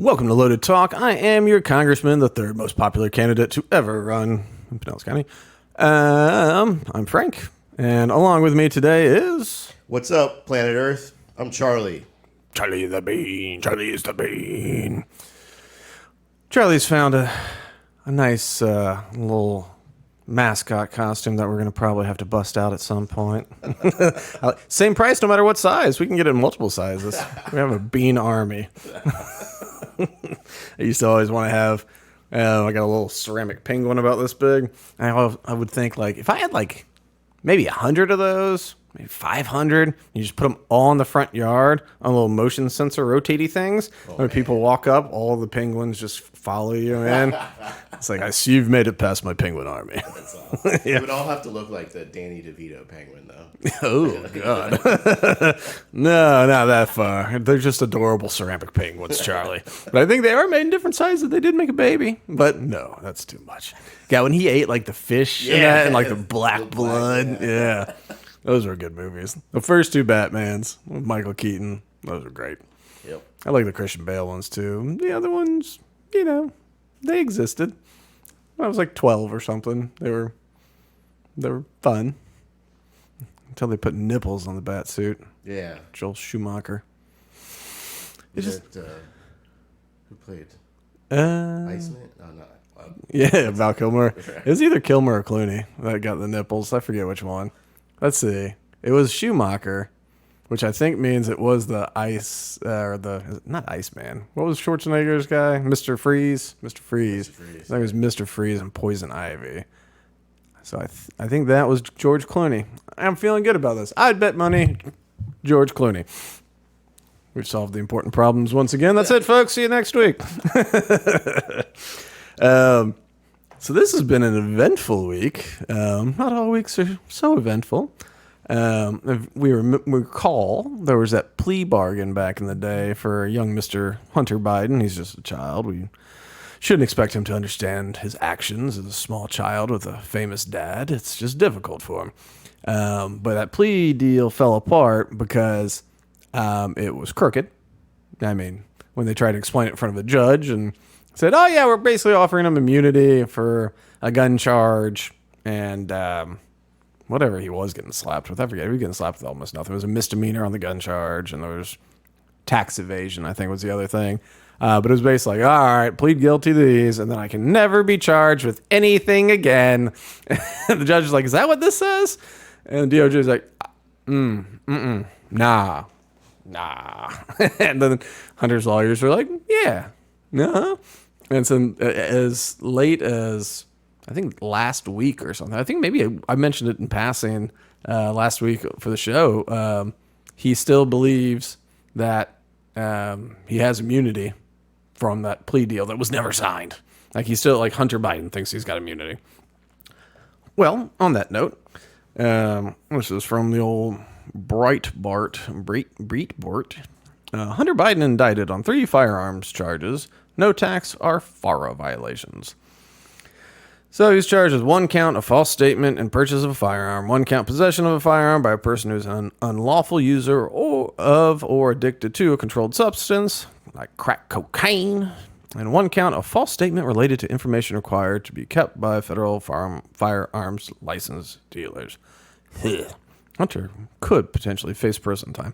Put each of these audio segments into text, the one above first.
Welcome to Loaded Talk. I am your congressman, the third most popular candidate to ever run in Pinellas County. I'm Frank, and along with me today is... What's up, planet Earth? I'm Charlie. Charlie the Bean. Charlie is the Bean. Charlie's found a nice little mascot costume that we're going to probably have to bust out at some point. Same price no matter what size. We can get it in multiple sizes. We have a bean army. I used to always want to have, I got a little ceramic penguin about this big. I would think, like, if I had, like, maybe 100 of those, maybe 500, you just put them all in the front yard on little motion sensor rotatey things. When people walk up, all the penguins just follow you in. It's like, I see you've made it past my penguin army. That's awesome. Yeah. It would all have to look like the Danny DeVito penguin, though. Oh, God. No, not that far. They're just adorable ceramic penguins, Charlie. But I think they are made in different sizes. They did make a baby. But no, that's too much. Yeah, when he ate, like, the fish and like, the black blood. Yeah. Those were good movies. The first two Batmans with Michael Keaton, those are great. Yep. I like the Christian Bale ones, too. The other ones, you know, they existed. When I was like 12 or something. They were fun. Until they put nipples on the bat suit. Yeah. Joel Schumacher. Who played? Iceman? Oh, no. Yeah, Val Kilmer. It was either Kilmer or Clooney that got the nipples. I forget which one. Let's see. It was Schumacher, which I think means it was the not Iceman. What was Schwarzenegger's guy? Mr. Freeze? Mr. Freeze. I think it was Mr. Freeze and Poison Ivy. So I think that was George Clooney. I'm feeling good about this. I'd bet money George Clooney. We've solved the important problems once again. That's it, folks. See you next week. So this has been an eventful week. Not all weeks are so eventful. If we recall, there was that plea bargain back in the day for young Mr. Hunter Biden. He's just a child. We shouldn't expect him to understand his actions as a small child with a famous dad. It's just difficult for him. But that plea deal fell apart because it was crooked. I mean, when they tried to explain it in front of a judge and said, oh, yeah, we're basically offering him immunity for a gun charge and whatever he was getting slapped with. I forget. He was getting slapped with almost nothing. It was a misdemeanor on the gun charge, and there was tax evasion, I think was the other thing. But it was basically like, all right, plead guilty to these, and then I can never be charged with anything again. And the judge is like, is that what this says? And the DOJ is like, nah. And then Hunter's lawyers were like, yeah, no. And so as late as, I think last week or something, I think maybe I mentioned it in passing last week for the show, he still believes that he has immunity from that plea deal that was never signed. Like Hunter Biden thinks he's got immunity. Well, on that note, this is from the old Breitbart. Hunter Biden indicted on 3 firearms charges, no tax or FARA violations. So he's charged with 1 count of false statement and purchase of a firearm, 1 count possession of a firearm by a person who's an unlawful user or addicted to a controlled substance, like crack cocaine, and 1 count of false statement related to information required to be kept by federal firearms license dealers. Hunter could potentially face prison time.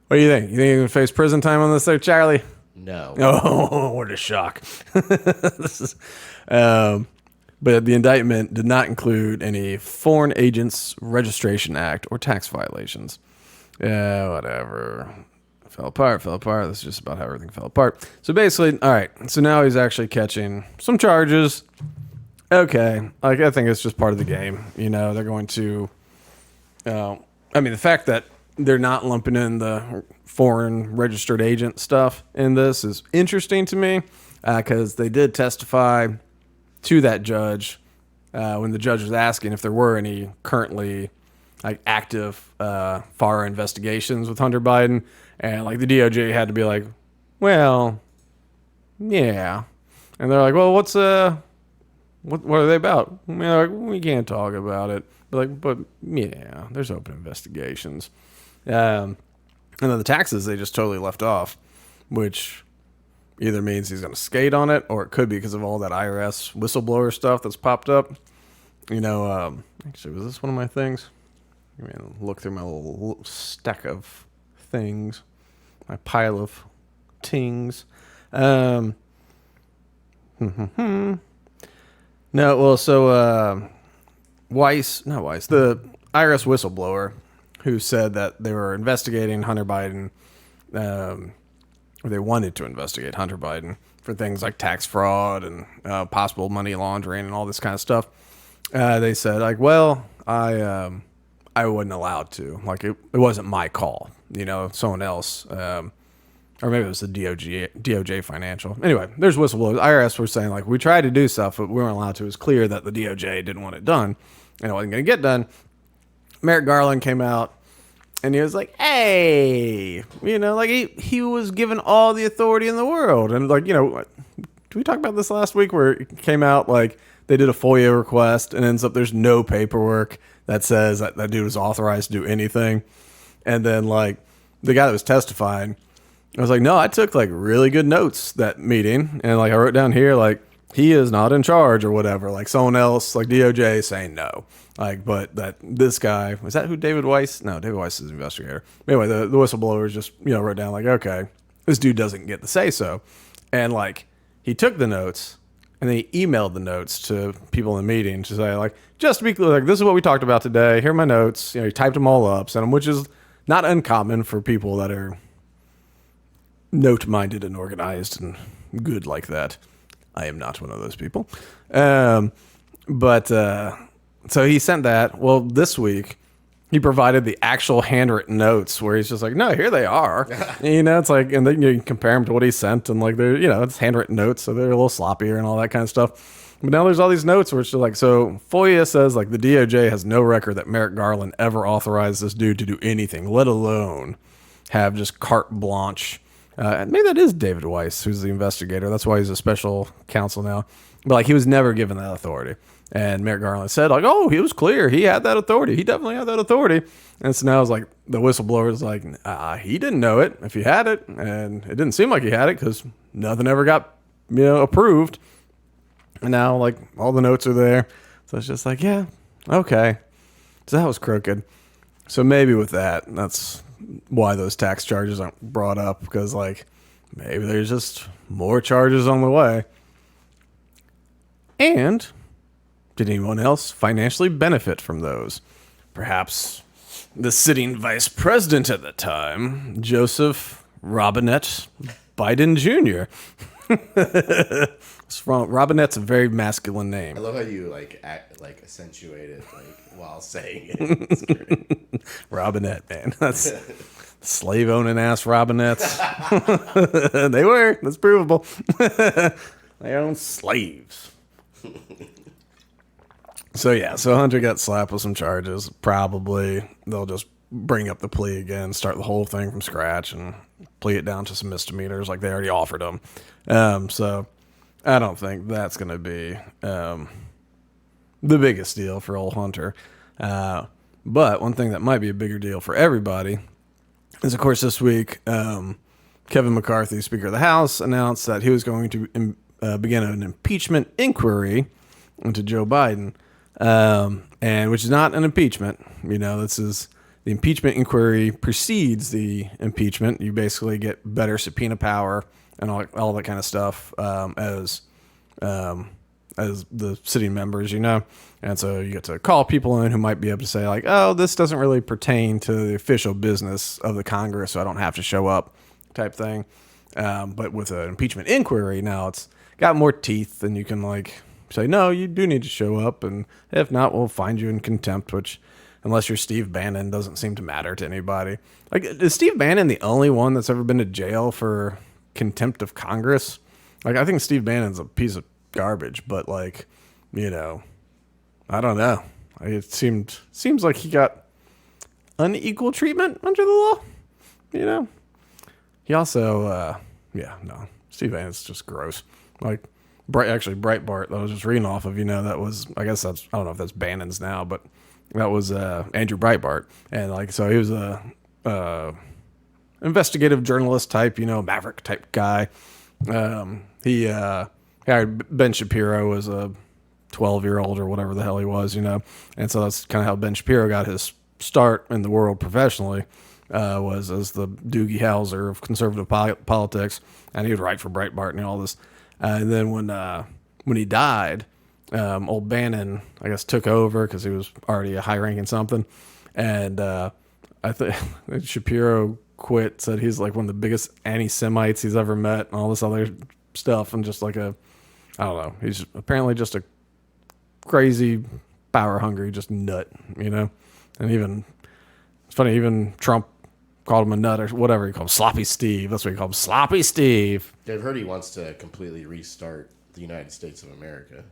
What do you think? You think he's going to face prison time on this there, Charlie? No. Oh, what a shock. But the indictment did not include any Foreign Agents Registration Act or tax violations. Yeah, whatever. Fell apart. That's just about how everything fell apart. So basically, all right. So now he's actually catching some charges. Okay. Like, I think it's just part of the game. You know, they're going to, the fact that they're not lumping in the foreign registered agent stuff in this is interesting to me because they did testify to that judge when the judge was asking if there were any currently like active FARA investigations with Hunter Biden, and like the DOJ had to be like, well, yeah, and they're like, well, what are they about? Like, we can't talk about it. But yeah, there's open investigations. And then the taxes they just totally left off, which either means he's going to skate on it, or it could be because of all that IRS whistleblower stuff that's popped up. Actually, was this one of my things? I mean, look through my little stack of things, my pile of tings. No, well, so not Weiss, the IRS whistleblower who said that they were investigating Hunter Biden, or they wanted to investigate Hunter Biden for things like tax fraud and possible money laundering and all this kind of stuff. They said, like, well, I wasn't allowed to. Like, it wasn't my call. Someone else, or maybe it was the DOJ financial. Anyway, there's whistleblowers. IRS were saying, like, we tried to do stuff, but we weren't allowed to. It was clear that the DOJ didn't want it done, and it wasn't going to get done. Merrick Garland came out, and he was like, hey, like he was given all the authority in the world. And, like, did we talk about this last week where it came out, like, they did a FOIA request, and ends up there's no paperwork that says that dude was authorized to do anything. And then, like, the guy that was testifying, I was like, no, I took, like, really good notes that meeting. And, like, I wrote down here, like, he is not in charge or whatever. Like, someone else, like DOJ, saying no. Like, but that this guy, was that who David Weiss? No, David Weiss is the investigator. Anyway, the whistleblowers just, wrote down, like, okay, this dude doesn't get to say so. And, like, he took the notes and then he emailed the notes to people in the meeting to say, like, just to be clear, like, this is what we talked about today. Here are my notes. He typed them all up, sent them, which is not uncommon for people that are note-minded and organized and good like that. I am not one of those people. So he sent that. Well, this week, he provided the actual handwritten notes where he's just like, no, here they are. It's like, and then you can compare them to what he sent, and, like, they're, it's handwritten notes, so they're a little sloppier and all that kind of stuff. But now there's all these notes where it's just like, so FOIA says, like, the DOJ has no record that Merrick Garland ever authorized this dude to do anything, let alone have just carte blanche. Maybe that is David Weiss, who's the investigator. That's why he's a special counsel now. But, like, he was never given that authority. And Merrick Garland said, like, oh, he was clear. He had that authority. He definitely had that authority. And so now it's like the whistleblower is like, he didn't know it if he had it. And it didn't seem like he had it because nothing ever got, approved. And now, like, all the notes are there. So it's just like, yeah, okay. So that was crooked. So maybe with that, that's why those tax charges aren't brought up, because, like, maybe there's just more charges on the way. And did anyone else financially benefit from those? Perhaps the sitting vice president at the time, Joseph Robinette Biden Jr. Robinette's a very masculine name. I love how you accentuate it while saying it. It's great. Robinette, man. That's slave owning ass Robinettes. They were. That's provable. They own slaves. So Hunter got slapped with some charges. Probably they'll just bring up the plea again, start the whole thing from scratch, and plea it down to some misdemeanors like they already offered him. So I don't think that's going to be the biggest deal for old Hunter. But one thing that might be a bigger deal for everybody is, of course, this week, Kevin McCarthy, Speaker of the House, announced that he was going to begin an impeachment inquiry into Joe Biden. And which is not an impeachment. This is the impeachment inquiry precedes the impeachment. You basically get better subpoena power and all that kind of stuff as the sitting members, and so you get to call people in who might be able to say, like, oh, this doesn't really pertain to the official business of the Congress, so I don't have to show up, type thing. But with an impeachment inquiry, now it's got more teeth, and you can, like, say, no, you do need to show up, and if not, we'll find you in contempt, which, unless you're Steve Bannon, doesn't seem to matter to anybody. Like, is Steve Bannon the only one that's ever been to jail for contempt of Congress? Like, I think Steve Bannon's a piece of garbage, but, like, I don't know. It seems like he got unequal treatment under the law, He also, Steve Bannon's just gross. Like, Breitbart, that I was just reading off of, that was, I guess that's, I don't know if that's Bannon's now, but that was Andrew Breitbart. And, like, so he was a investigative journalist type, maverick type guy. He hired Ben Shapiro as a 12-year-old or whatever the hell he was, and so that's kind of how Ben Shapiro got his start in the world professionally. Was as the Doogie Howser of conservative politics, and he would write for Breitbart and all this. And then when he died, old Bannon, I guess, took over because he was already a high-ranking something. And I think Shapiro quit, said he's like one of the biggest anti-Semites he's ever met and all this other stuff. And just like I don't know, he's apparently just a crazy, power-hungry, just nut, And it's funny, even Trump called him a nut or whatever. He called him Sloppy Steve. That's what he called him, Sloppy Steve. I've heard he wants to completely restart the United States of America.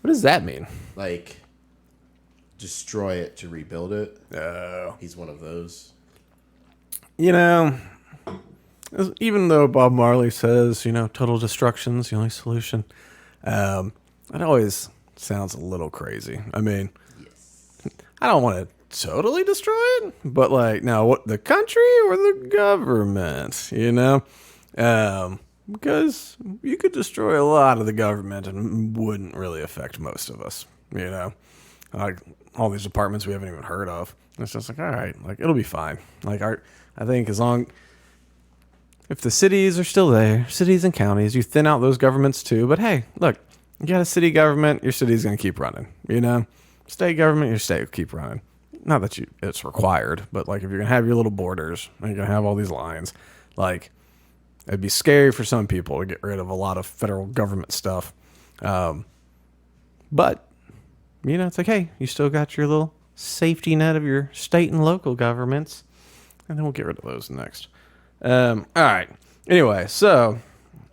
What does that mean? Like, destroy it to rebuild it. Oh. He's one of those. Even though Bob Marley says, total destruction's the only solution, it always sounds a little crazy. I mean, Yes. I don't want to totally destroy it, but now what, the country or the government, because you could destroy a lot of the government and wouldn't really affect most of us, like all these departments we haven't even heard of. It's just all right, it'll be fine. I think if the cities are still there, cities and counties, you thin out those governments too. But hey, look, you got a city government, your city's going to keep running, state government, your state will keep running. Not that it's required, but if you're going to have your little borders and you're going to have all these lines, it'd be scary for some people to get rid of a lot of federal government stuff. But, it's hey, you still got your little safety net of your state and local governments. And then we'll get rid of those next. All right. Anyway, so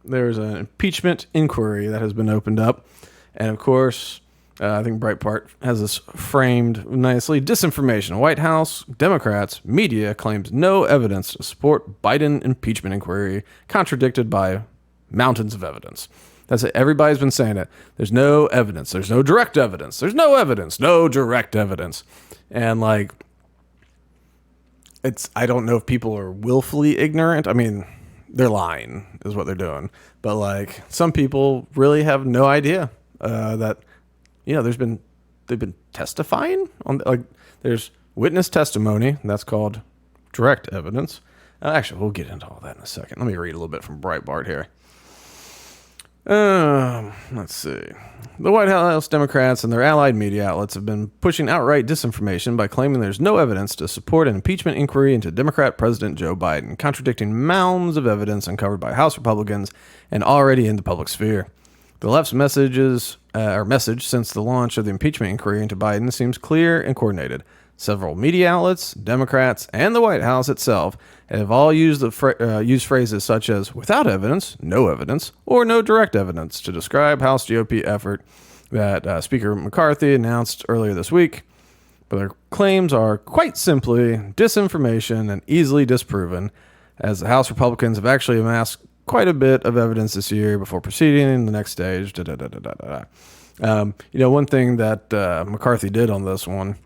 there's an impeachment inquiry that has been opened up. And of course, I think Breitbart has this framed nicely. Disinformation. White House, Democrats, media claims no evidence to support Biden impeachment inquiry, contradicted by mountains of evidence. That's it. Everybody's been saying it. There's no evidence. There's no direct evidence. There's no evidence. No direct evidence. And I don't know if people are willfully ignorant. I mean, they're lying is what they're doing. But some people really have no idea that, they've been testifying on, there's witness testimony. That's called direct evidence. Actually, we'll get into all that in a second. Let me read a little bit from Breitbart here. Let's see. The White House Democrats and their allied media outlets have been pushing outright disinformation by claiming there's no evidence to support an impeachment inquiry into Democrat President Joe Biden, contradicting mounds of evidence uncovered by House Republicans and already in the public sphere. The left's message since the launch of the impeachment inquiry into Biden seems clear and coordinated. Several media outlets, Democrats, and the White House itself have all used phrases such as without evidence, no evidence, or no direct evidence to describe House GOP effort that Speaker McCarthy announced earlier this week. But their claims are quite simply disinformation and easily disproven, as the House Republicans have actually amassed quite a bit of evidence this year before proceeding in the next stage. One thing that McCarthy did on this one,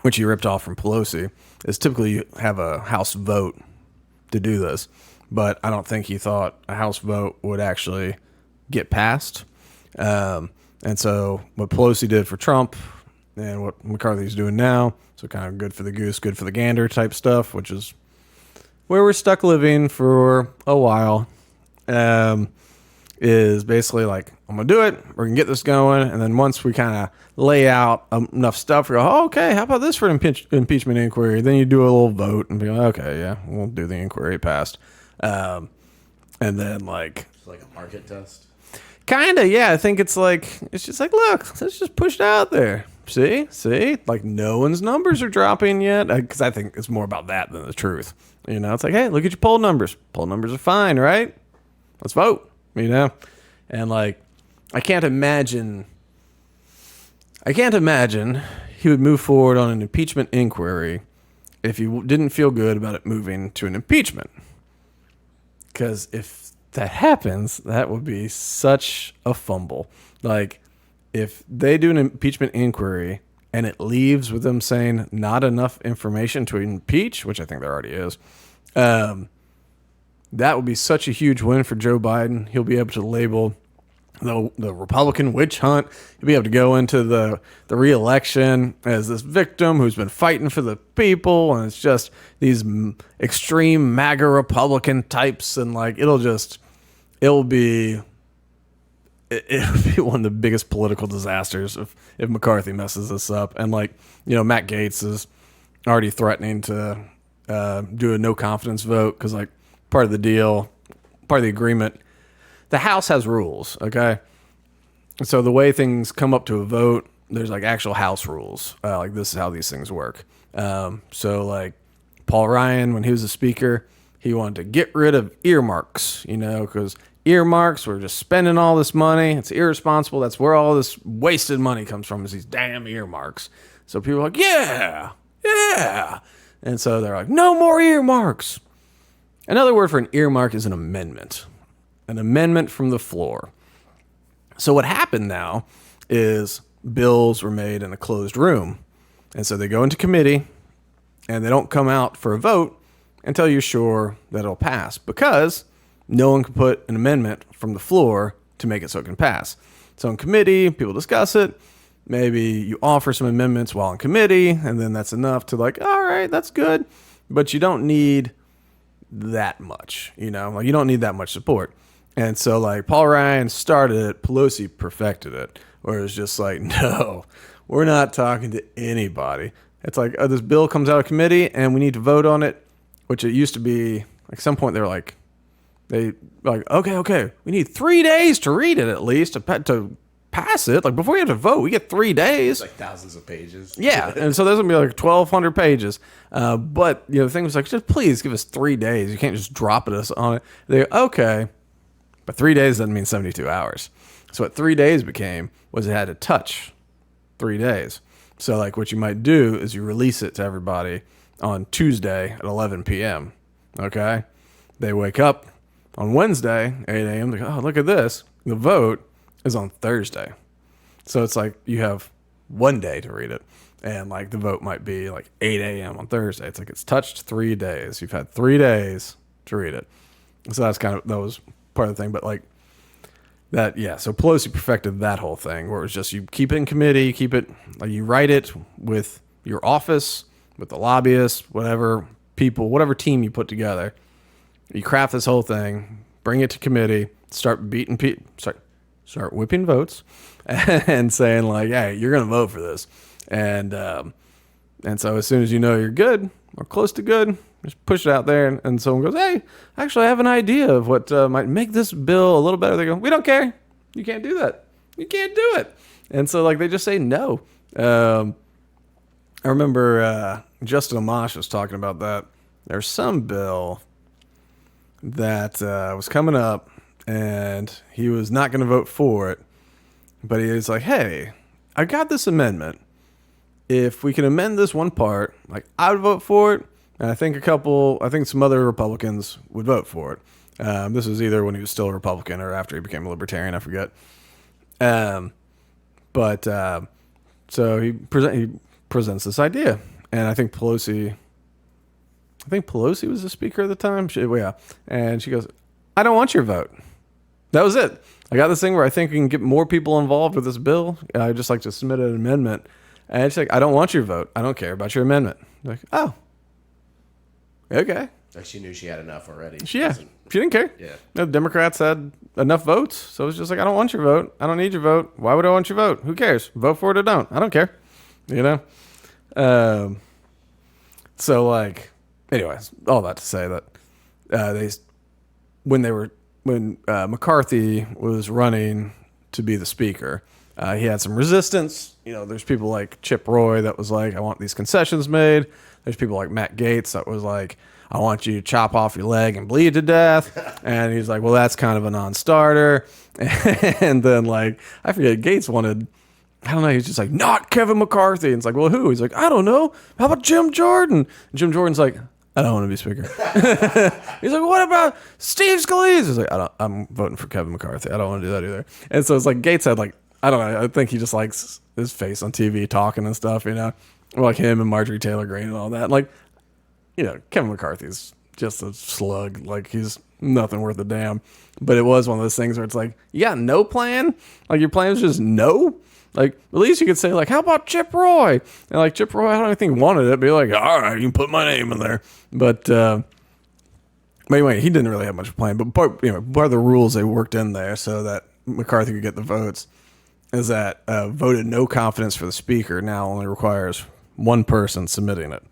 which he ripped off from Pelosi, is typically you have a House vote to do this. But I don't think he thought a House vote would actually get passed. And so what Pelosi did for Trump and what McCarthy's doing now, so kind of good for the goose, good for the gander type stuff, which is where we're stuck living for a while, is basically I'm going to do it. We're going to get this going. And then once we kind of lay out enough stuff, we go, oh, okay, how about this for an impeachment inquiry? Then you do a little vote and be like, okay, yeah, we'll do the inquiry. It passed. And then It's like a market test. Kind of, yeah. I think it's just look, let's just push it out there. See? No one's numbers are dropping yet. Because I think it's more about that than the truth. It's hey, look at your poll numbers. Poll numbers are fine, right? Let's vote. And I can't imagine he would move forward on an impeachment inquiry if he didn't feel good about it moving to an impeachment. Because if that happens, that would be such a fumble. If they do an impeachment inquiry and it leaves with them saying not enough information to impeach, which I think there already is, that would be such a huge win for Joe Biden. He'll be able to label the Republican witch hunt. He'll be able to go into the re-election as this victim who's been fighting for the people, and it's just these extreme MAGA Republican types, and like it'll be one of the biggest political disasters if McCarthy messes this up. And like, Matt Gaetz is already threatening to do a no confidence vote because like part of the agreement, the House has rules, okay? So the way things come up to a vote, there's like actual House rules. Like this is how these things work. So like Paul Ryan, when he was a speaker, he wanted to get rid of earmarks, because earmarks, we're just spending all this money. It's irresponsible. That's where all this wasted money comes from, is these damn earmarks. So people are like, yeah. And so they're like, no more earmarks. Another word for an earmark is an amendment from the floor. So what happened now is bills were made in a closed room. And so they go into committee and they don't come out for a vote until you're sure that it'll pass, because no one can put an amendment from the floor to make it so it can pass. So in committee, people discuss it. Maybe you offer some amendments while in committee, and then that's enough to like, all right, that's good. But you don't need that much, like you don't need that much support. And so like Paul Ryan started it, Pelosi perfected it, where it's just like, no, we're not talking to anybody. It's like, this bill comes out of committee and we need to vote on it, which it used to be, like some point they were like, okay, we need 3 days to read it at least to pass it. Like before you have to vote, we get 3 days. Like thousands of pages. Yeah, and so there's gonna be like 1,200 pages. But the thing was like, just please give us 3 days. You can't just drop us on it. They go, okay, but 3 days doesn't mean 72 hours. So what 3 days became was it had to touch 3 days. So like what you might do is you release it to everybody on Tuesday at 11 p.m. Okay, they wake up on Wednesday 8 a.m. They go, oh, look at this. The vote is on Thursday. So it's like you have 1 day to read it. And like the vote might be like 8 a.m. on Thursday. It's like it's touched 3 days. You've had 3 days to read it. So that was part of the thing. But like that, yeah. So Pelosi perfected that whole thing where it was just you keep it in committee, you write it with your office, with the lobbyists, whatever team you put together. You craft this whole thing, bring it to committee, start whipping votes, and saying like, "Hey, you're going to vote for this," and so as soon as you know you're good or close to good, just push it out there, and someone goes, "Hey, actually, I have an idea of what might make this bill a little better." They go, "We don't care. You can't do that. You can't do it," and so like they just say no. I remember Justin Amash was talking about that. There's some bill that was coming up, and he was not going to vote for it, but he was like, hey, I got this amendment. If we can amend this one part, like I would vote for it, and I think some other Republicans would vote for it. This was either when he was still a Republican or after he became a Libertarian, I forget. So he presents this idea, and I think Pelosi was the speaker at the time. Yeah. And she goes, I don't want your vote. That was it. I got this thing where I think we can get more people involved with this bill. I'd just like to submit an amendment. And she's like, I don't want your vote. I don't care about your amendment. I'm like, oh, okay. Like she knew she had enough already. She didn't care. Yeah. The Democrats had enough votes. So it's just like, I don't want your vote. I don't need your vote. Why would I want your vote? Who cares? Vote for it or don't. I don't care. So like, anyways, all that to say that when McCarthy was running to be the speaker, he had some resistance. There's people like Chip Roy that was like, I want these concessions made. There's people like Matt Gaetz that was like, I want you to chop off your leg and bleed to death. And he's like, well, that's kind of a non-starter. And then like, I forget, Gaetz wanted, I don't know, he's just like, not Kevin McCarthy. And it's like, well, who? He's like, I don't know. How about Jim Jordan? And Jim Jordan's like, I don't want to be speaker. He's like, what about Steve Scalise? He's like, I'm voting for Kevin McCarthy. I don't want to do that either. And so it's like Gaetz had like, I don't know, I think he just likes his face on TV talking and stuff, like him and Marjorie Taylor Greene and all that. Like, Kevin McCarthy's just a slug. Like, he's nothing worth a damn. But it was one of those things where it's like, you got no plan? Like, your plan is just no? Like, at least you could say, like, how about Chip Roy? And, like, Chip Roy, I don't even think wanted it. Be like, all right, you can put my name in there. But anyway, he didn't really have much of a plan. But part of the rules they worked in there so that McCarthy could get the votes is that voted no confidence for the speaker now only requires one person submitting it.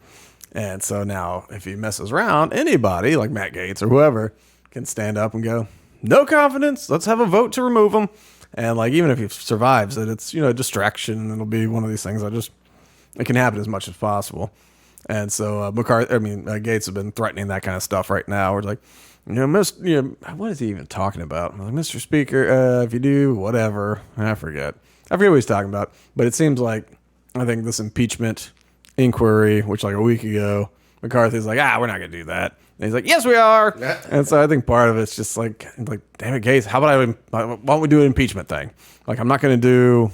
And so now if he messes around, anybody like Matt Gaetz or whoever can stand up and go, no confidence, let's have a vote to remove him. And like, even if he survives it, it's, a distraction, and it'll be one of these things it can happen as much as possible. And so Gaetz has been threatening that kind of stuff right now. We're like, what is he even talking about? I'm like, Mr. Speaker, if you do whatever, I forget what he's talking about. But it seems like, I think this impeachment inquiry, which like a week ago, McCarthy's like, we're not going to do that. And he's like, yes, we are. And so I think part of it's just like, damn it, Gaetz, why don't we do an impeachment thing? Like, I'm not going to do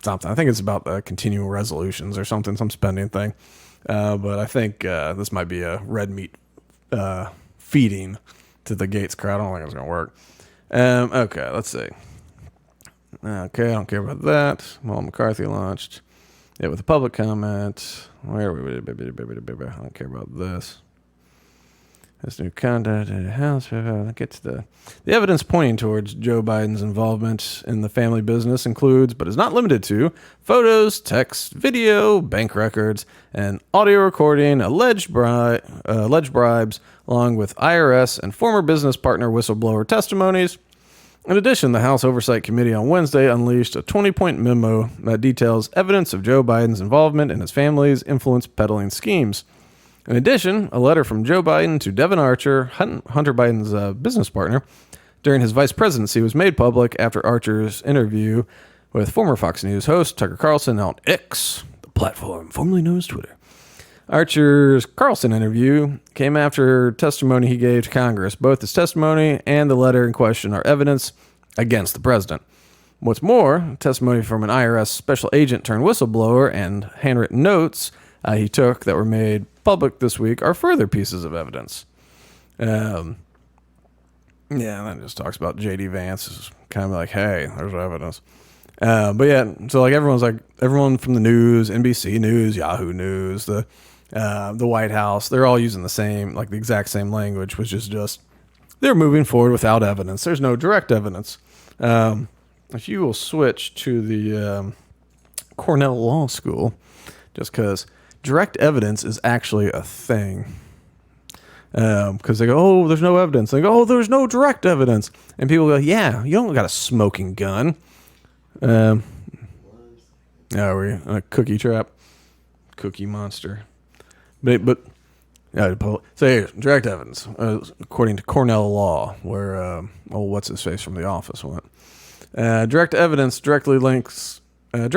something. I think it's about the continuing resolutions or something, some spending thing. But I think this might be a red meat feeding to the Gaetz crowd. I don't think it's going to work. Okay, let's see. Okay, I don't care about that. Well, McCarthy launched it with a public comment. Where are we? I don't care about this. This new conduct in the House. Gets the evidence pointing towards Joe Biden's involvement in the family business includes, but is not limited to, photos, text, video, bank records, and audio recording, alleged bribes, along with IRS and former business partner whistleblower testimonies. In addition, the House Oversight Committee on Wednesday unleashed a 20-point memo that details evidence of Joe Biden's involvement in his family's influence peddling schemes. In addition, a letter from Joe Biden to Devin Archer, Hunter Biden's business partner, during his vice presidency was made public after Archer's interview with former Fox News host Tucker Carlson on X, the platform formerly known as Twitter. Archer's Carlson interview came after testimony he gave to Congress. Both his testimony and the letter in question are evidence against the president. What's more, testimony from an IRS special agent turned whistleblower and handwritten notes he took that were made public this week are further pieces of evidence. That just talks about J.D. Vance. Is kind of like, hey, there's evidence. But yeah, so like everyone from the news, NBC News, Yahoo News, the White House, they're all using the exact same language, which is just they're moving forward without evidence. There's no direct evidence. If you will switch to the Cornell Law School, just because direct evidence is actually a thing. Because they go, oh, there's no evidence. They go, oh, there's no direct evidence. And people go, yeah, you don't got a smoking gun. Are we a cookie trap? Cookie monster. But so here, direct evidence, according to Cornell Law, where what's his face from The Office went. Direct evidence directly links a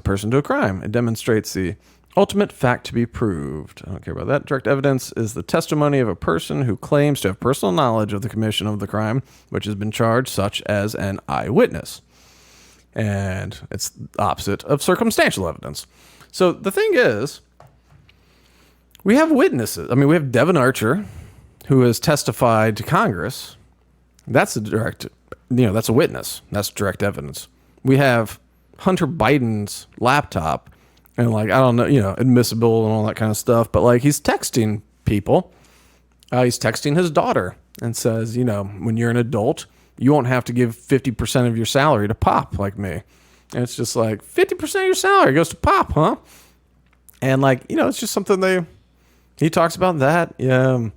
person to a crime. It demonstrates the ultimate fact to be proved. I don't care about that. Direct evidence is the testimony of a person who claims to have personal knowledge of the commission of the crime, which has been charged, such as an eyewitness. And it's the opposite of circumstantial evidence. So the thing is, we have witnesses. I mean, we have Devin Archer, who has testified to Congress. That's that's a witness. That's direct evidence. We have Hunter Biden's laptop and I don't know, admissible and all that kind of stuff. But he's texting people. He's texting his daughter and says, when you're an adult, you won't have to give 50% of your salary to Pop like me. And it's just like 50% of your salary goes to Pop, huh? And it's just something he talks about that. 10%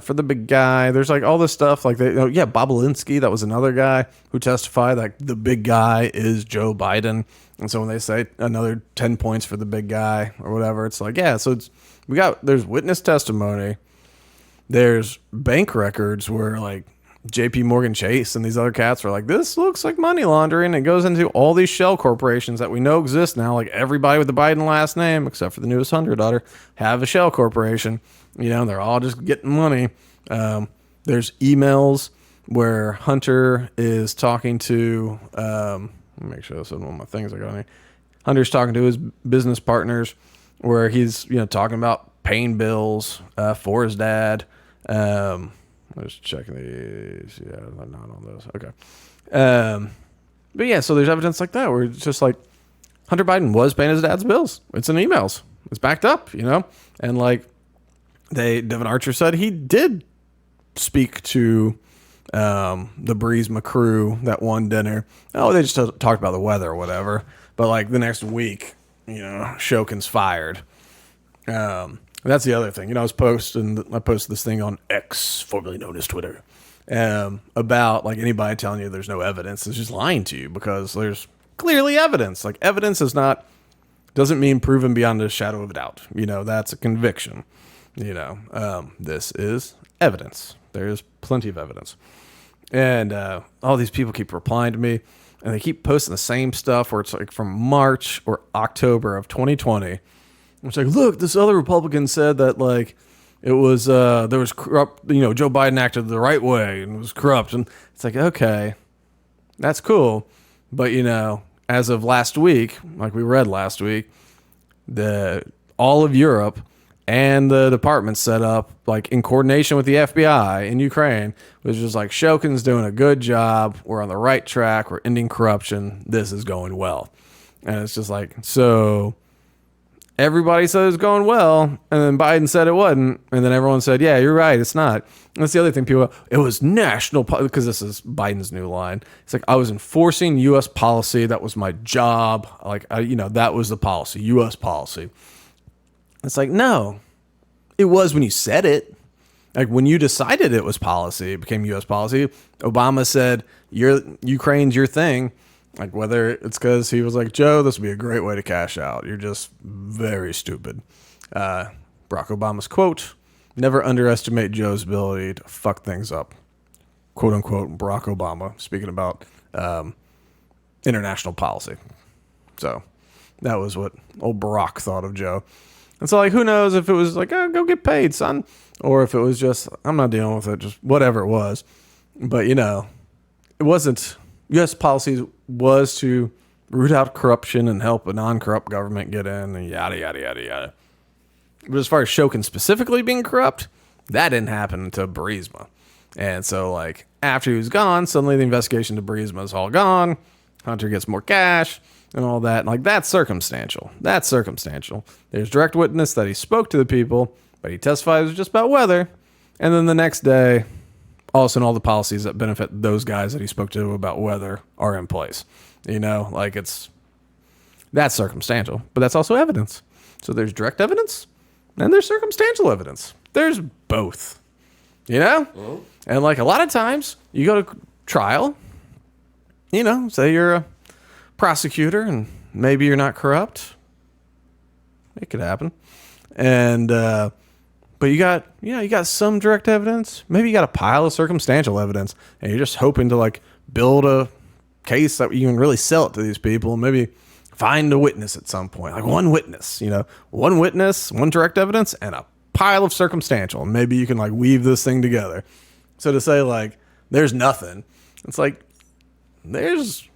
for the big guy. There's all this stuff Bob Alinsky, that was another guy who testified that the big guy is Joe Biden. And so when they say another 10 points for the big guy or whatever, it's so there's witness testimony. There's bank records where JP Morgan Chase and these other cats are like, this looks like money laundering. It goes into all these shell corporations that we know exist now. Everybody with the Biden last name, except for the newest Hunter daughter, have a shell corporation. They're all just getting money. There's emails where Hunter is talking to, let me make sure this is one of my things I got on here. Hunter's talking to his business partners where he's, talking about paying bills for his dad. I'm just checking these. Yeah, I'm not on those. Okay. But yeah, so there's evidence like that where it's just like Hunter Biden was paying his dad's bills. It's in emails. It's backed up, And like Devin Archer said he did speak to the Burisma crew that one dinner. Oh, they just talked about the weather or whatever. But like the next week, Shokin's fired. That's the other thing. I posted this thing on X, formerly known as Twitter, about like anybody telling you there's no evidence is just lying to you, because there's clearly evidence. Like evidence doesn't mean proven beyond a shadow of a doubt. That's a conviction. This is evidence. There's plenty of evidence. And all these people keep replying to me, and they keep posting the same stuff where it's like from March or October of 2020. It's like, look, this other Republican said that like it was there was corrupt, Joe Biden acted the right way and was corrupt. And it's like, okay, that's cool. But, as of last week, like we read last week, all of Europe and the department set up, like in coordination with the FBI in Ukraine, was just like, Shokin's doing a good job. We're on the right track. We're ending corruption. This is going well. And it's just like, so everybody said it was going well, and then Biden said it wasn't, and then everyone said, yeah, you're right, it's not. And that's the other thing. It was national, because this is Biden's new line. It's like, I was enforcing U.S. policy. That was my job. Like, that was the policy, U.S. policy. It's like, no, it was when you said it. Like when you decided it was policy, it became U.S. policy. Obama said, Ukraine's your thing. Like whether it's because he was like, Joe, this would be a great way to cash out. You're just very stupid. Barack Obama's quote, never underestimate Joe's ability to fuck things up. Quote unquote, Barack Obama, speaking about international policy. So that was what old Barack thought of Joe. And so, like, who knows if it was like, oh, go get paid, son. Or if it was just, I'm not dealing with it, just whatever it was. But, it wasn't, U.S. policy was to root out corruption and help a non-corrupt government get in and yada, yada, yada, yada. But as far as Shokin specifically being corrupt, that didn't happen until Burisma. And so, like, after he was gone, suddenly the investigation to Burisma is all gone. Hunter gets more cash and all that. And like, that's circumstantial. That's circumstantial. There's direct witness that he spoke to the people, but he testified it was just about weather. And then the next day, all of a sudden, all the policies that benefit those guys that he spoke to about weather are in place. Like that's circumstantial, but that's also evidence. So there's direct evidence and there's circumstantial evidence. There's both, Mm-hmm. And like a lot of times you go to trial, say you're a prosecutor and maybe you're not corrupt. It could happen. And, but you got some direct evidence. Maybe you got a pile of circumstantial evidence, and you're just hoping to like build a case that you can really sell it to these people, and maybe find a witness at some point, like one witness, one direct evidence, and a pile of circumstantial, and maybe you can like weave this thing together. So to say like there's nothing, it's like there's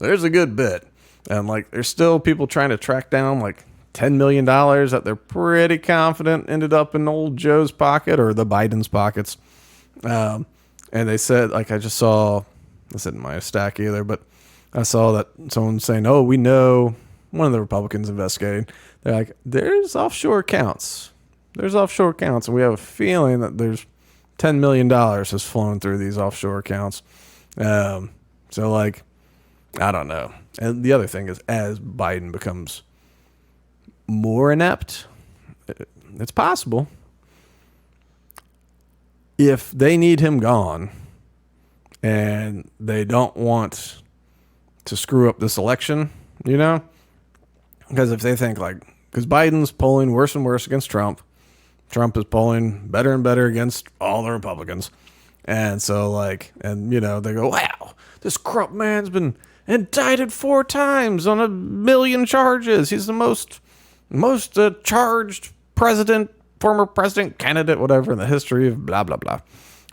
a good bit, and like there's still people trying to track down like $10 million that they're pretty confident ended up in old Joe's pocket or the Biden's pockets. And they said, like, I just saw, this isn't my stack either, but I saw that someone saying, oh, we know, one of the Republicans investigating, they're like, there's offshore accounts. There's offshore accounts. And we have a feeling that there's $10 million has flown through these offshore accounts. So, like, I don't know. And the other thing is, as Biden becomes more inept, it's possible, if they need him gone and they don't want to screw up this election, because if they think like, because Biden's polling worse and worse against Trump is polling better and better against all the Republicans, and so like, and they go, wow, this corrupt man's been indicted 4 times on 1 million charges. He's the most charged former president candidate, whatever, in the history of blah, blah, blah.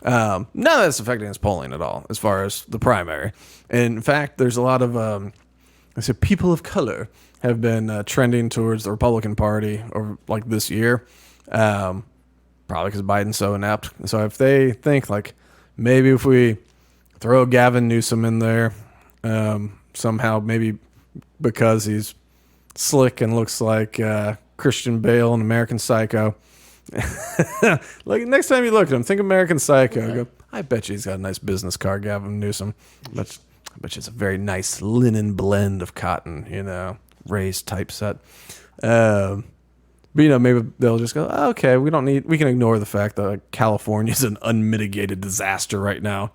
None of that's affecting his polling at all as far as the primary. In fact, there's a lot of, people of color have been trending towards the Republican Party over like this year. Probably because Biden's so inept. So if they think like maybe if we throw Gavin Newsom in there, somehow maybe because he's slick and looks like Christian Bale in American Psycho. Like next time you look at him, think American Psycho. Go, I bet you he's got a nice business card, Gavin Newsom. I bet you it's a very nice linen blend of cotton, raised typeset. But maybe they'll just go, oh, okay, we can ignore the fact that California is an unmitigated disaster right now.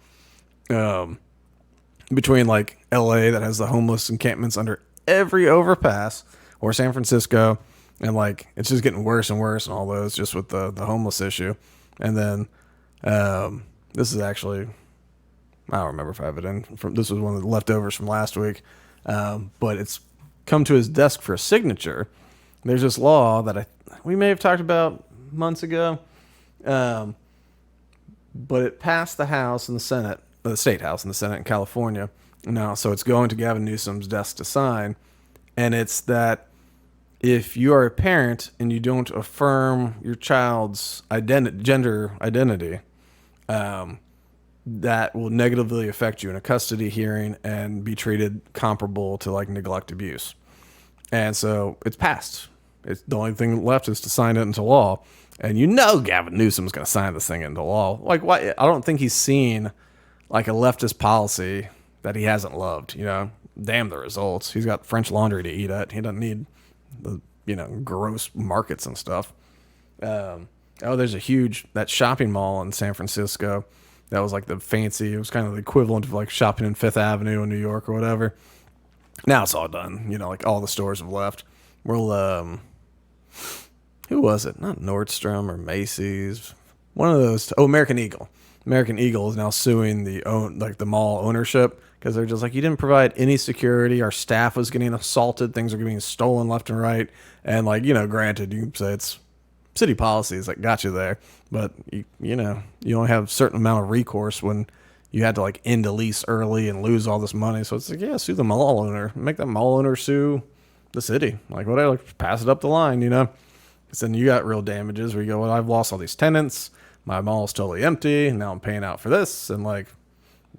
Between like LA that has the homeless encampments under every overpass, or San Francisco, and like it's just getting worse and worse and all those just with the homeless issue. And then this is actually, I don't remember if I have it in. This was one of the leftovers from last week, but it's come to his desk for a signature. There's this law that we may have talked about months ago, but it passed the House and the Senate, the State House and the Senate in California now. So it's going to Gavin Newsom's desk to sign, and it's that if you are a parent and you don't affirm your child's gender identity, that will negatively affect you in a custody hearing and be treated comparable to like neglect abuse. And so it's passed. It's the only thing left is to sign it into law. And Gavin Newsom's going to sign this thing into law. Like, why? I don't think he's seen like a leftist policy that he hasn't loved. Damn the results. He's got French laundry to eat at. He doesn't need the gross markets and stuff. There's that shopping mall in San Francisco that was like the fancy. It was kind of the equivalent of like shopping in Fifth Avenue in New York or whatever. Now it's all done. Like all the stores have left. Who was it? Not Nordstrom or Macy's. One of those. American Eagle. American Eagle is now suing the mall ownership because they're just like, you didn't provide any security. Our staff was getting assaulted. Things are getting stolen left and right. And granted, you can say it's city policies that got you there, but you only have a certain amount of recourse when you had to end a lease early and lose all this money. So it's like, yeah, sue the mall owner. Make that mall owner sue the city. Whatever, pass it up the line, Because then you got real damages where you go, well, I've lost all these tenants. My mall's totally empty. And now I'm paying out for this. And that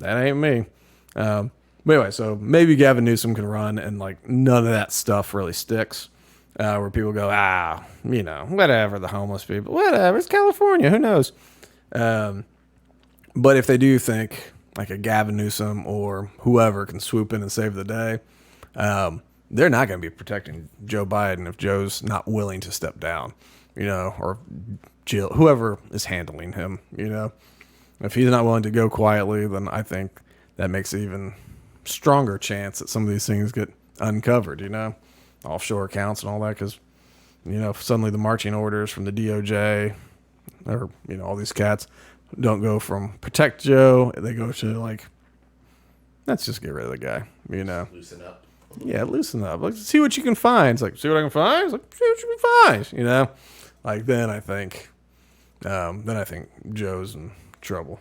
ain't me. But anyway, so maybe Gavin Newsom can run and none of that stuff really sticks. Where people go, whatever, the homeless people, whatever, it's California, who knows? But if they do think like a Gavin Newsom or whoever can swoop in and save the day, they're not going to be protecting Joe Biden if Joe's not willing to step down, or Jill, whoever is handling him, If he's not willing to go quietly, then I think that makes an even stronger chance that some of these things get uncovered, offshore accounts and all that, because, suddenly the marching orders from the DOJ or, all these cats don't go from protect Joe, they go to let's just get rid of the guy, Loosen up. Yeah, loosen up. See what you can find. It's see what I can find. It's see what you can find, then I think Joe's in trouble.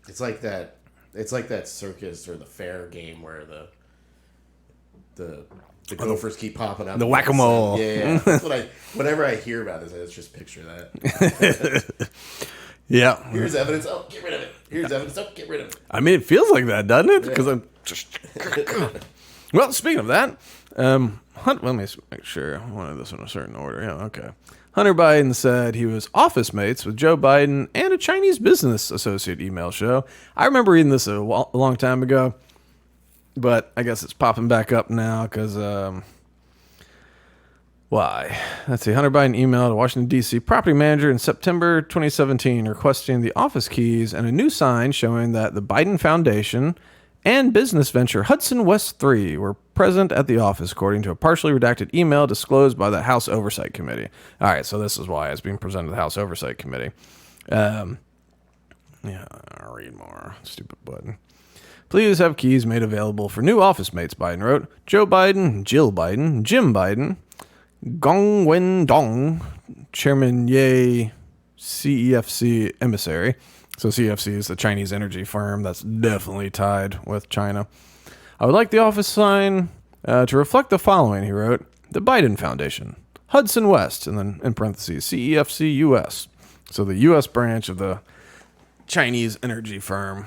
It's like that circus or the fair game where the gophers keep popping up. The whack-a-mole. Yeah. That's whenever I hear about this, I just picture that. Yeah. Here's evidence. Oh, get rid of it. Here's evidence. Oh, get rid of it. I mean, it feels like that, doesn't it? Because I'm just... Well, speaking of that, let me make sure I wanted this in a certain order. Yeah, okay. Hunter Biden said he was office mates with Joe Biden and a Chinese business associate email show. I remember reading this a long time ago, but I guess it's popping back up now because, why? Let's see. Hunter Biden emailed a Washington, D.C. property manager in September 2017 requesting the office keys and a new sign showing that the Biden Foundation and business venture Hudson West 3 were present at the office, according to a partially redacted email disclosed by the House Oversight Committee. All right, so this is why it's being presented to the House Oversight Committee. I'll read more. Stupid button. Please have keys made available for new office mates, Biden wrote. Joe Biden, Jill Biden, Jim Biden, Gong Wen Dong, Chairman Ye, CEFC emissary. So CFC is the Chinese energy firm that's definitely tied with China. I would like the office sign to reflect the following, he wrote. The Biden Foundation, Hudson West, and then in parentheses, CEFC US. So the U.S. branch of the Chinese energy firm.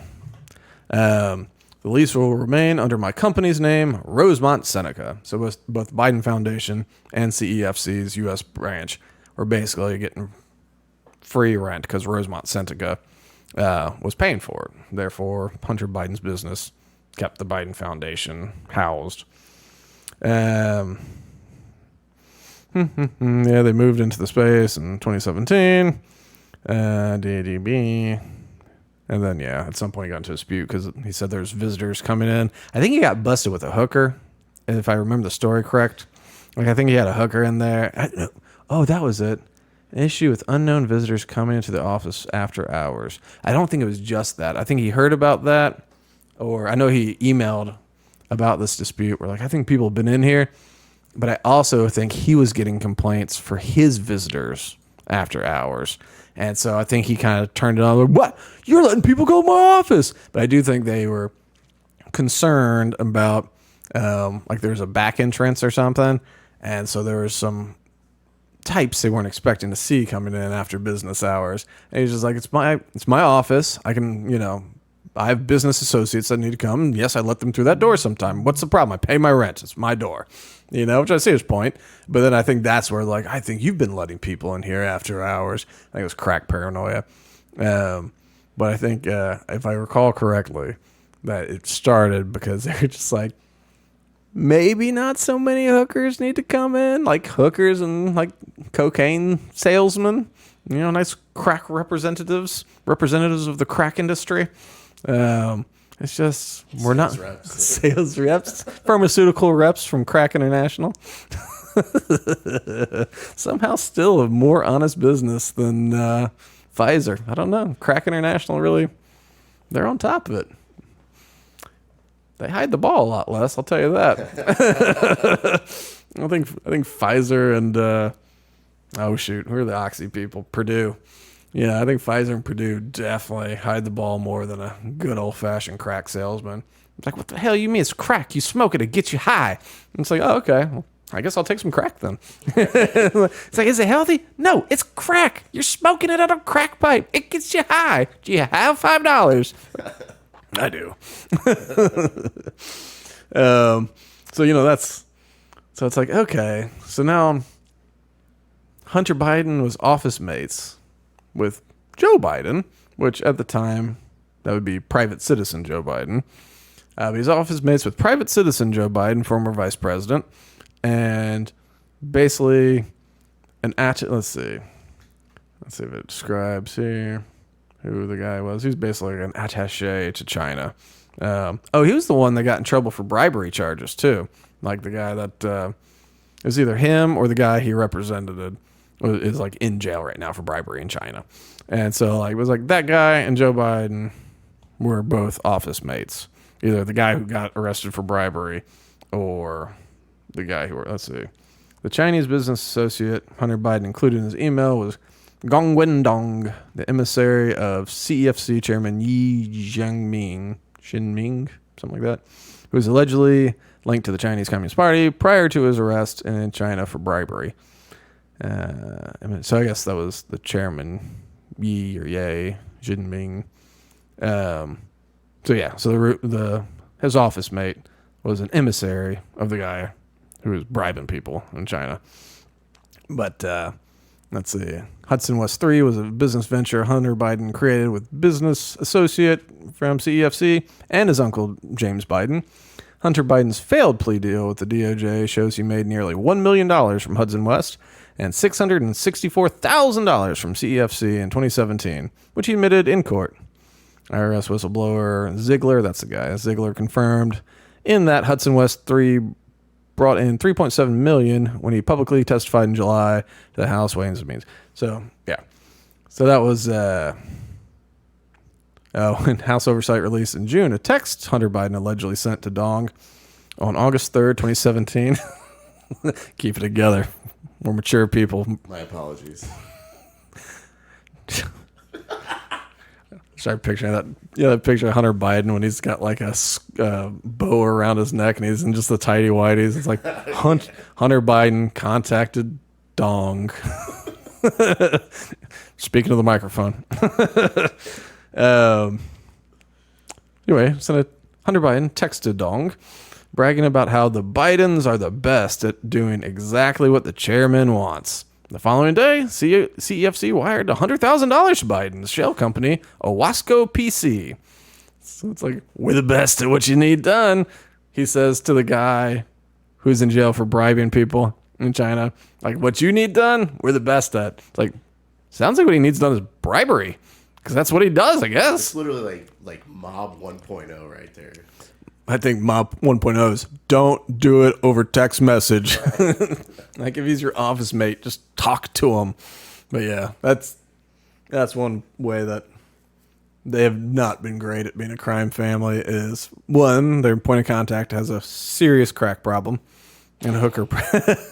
The lease will remain under my company's name, Rosemont Seneca. So both Biden Foundation and CEFC's U.S. branch were basically getting free rent because Rosemont Seneca was paying for it. Therefore, Hunter Biden's business kept the Biden Foundation housed. Yeah, they moved into the space in 2017. DDB. And then, yeah, at some point he got into a dispute because he said there's visitors coming in. I think he got busted with a hooker, if I remember the story correct. Like, I think he had a hooker in there. That was it. An issue with unknown visitors coming into the office after hours. I don't think it was just that. I think he heard about that, or I know he emailed about this dispute where, like, I think people have been in here, but I also think he was getting complaints for his visitors after hours. And so I think he kind of turned it on. Like, what? You're letting people go to my office? But I do think they were concerned about, like, there's a back entrance or something. And so there was some types they weren't expecting to see coming in after business hours. And he's just like, it's my office. I can, I have business associates that need to come. And yes, I let them through that door sometime. What's the problem? I pay my rent. It's my door. Which I see his point. But then I think that's where, like, I think you've been letting people in here after hours. I think it was crack paranoia. But I think, if I recall correctly, that it started because they were just like, maybe not so many hookers need to come in, like hookers and like cocaine salesmen, nice crack representatives of the crack industry. It's just, we're not sales reps, pharmaceutical reps from Crack International. Somehow still a more honest business than Pfizer. I don't know. Crack International really, they're on top of it. They hide the ball a lot less, I'll tell you that. I think Pfizer and who are the Oxy people? Purdue. Yeah, I think Pfizer and Purdue definitely hide the ball more than a good old-fashioned crack salesman. It's like, what the hell you mean it's crack? You smoke it, it gets you high. And it's like, oh, okay. Well, I guess I'll take some crack then. It's like, is it healthy? No, it's crack. You're smoking it out of a crack pipe. It gets you high. Do you have $5? I do. So it's like, okay. So now Hunter Biden was office mates with Joe Biden, which at the time, that would be private citizen Joe Biden. He's office mates with private citizen Joe Biden, former vice president, and basically let's see if it describes here who the guy was. He's basically an attaché to China. He was the one that got in trouble for bribery charges too. Like the guy that it was either him or the guy he represented is like in jail right now for bribery in China. And so like it was like that guy and Joe Biden were both office mates. Either the guy who got arrested for bribery or the guy the Chinese business associate Hunter Biden included in his email was Gong Wendong, the emissary of CEFC chairman Yi Jianming, something like that, who was allegedly linked to the Chinese Communist Party prior to his arrest in China for bribery. So I guess that was the chairman, Yi or Ye Jianming. So his office mate was an emissary of the guy who was bribing people in China. But let's see. Hudson West 3 was a business venture Hunter Biden created with business associate from CEFC and his uncle James Biden. Hunter Biden's failed plea deal with the DOJ shows he made nearly $1 million from Hudson West and $664,000 from CEFC in 2017, which he admitted in court. IRS whistleblower Ziegler, that's the guy, Ziegler confirmed in that Hudson West 3 brought in $3.7 million when he publicly testified in July to the House Ways and Means. So, yeah. So that was, and House Oversight released in June a text Hunter Biden allegedly sent to Dong on August 3rd, 2017. Keep it together. We're mature people. My apologies. Start picturing that. Yeah, that picture of Hunter Biden when he's got like a bow around his neck and he's in just the tighty whities. It's like Hunter Biden contacted dong. Speaking of the microphone. Anyway, Hunter Biden texted Dong, bragging about how the Bidens are the best at doing exactly what the chairman wants. The following day, CEFC wired $100,000 to Biden's shell company, Owasco PC. So it's like, we're the best at what you need done, he says to the guy who's in jail for bribing people in China. Like, what you need done, we're the best at. It's like, sounds like what he needs done is bribery, because that's what he does, I guess. It's literally like Mob 1.0 right there. I think Mob 1.0 is don't do it over text message. Right. Like if he's your office mate, just talk to him. But yeah, that's one way that they have not been great at being a crime family is, one, their point of contact has a serious crack problem and a hooker.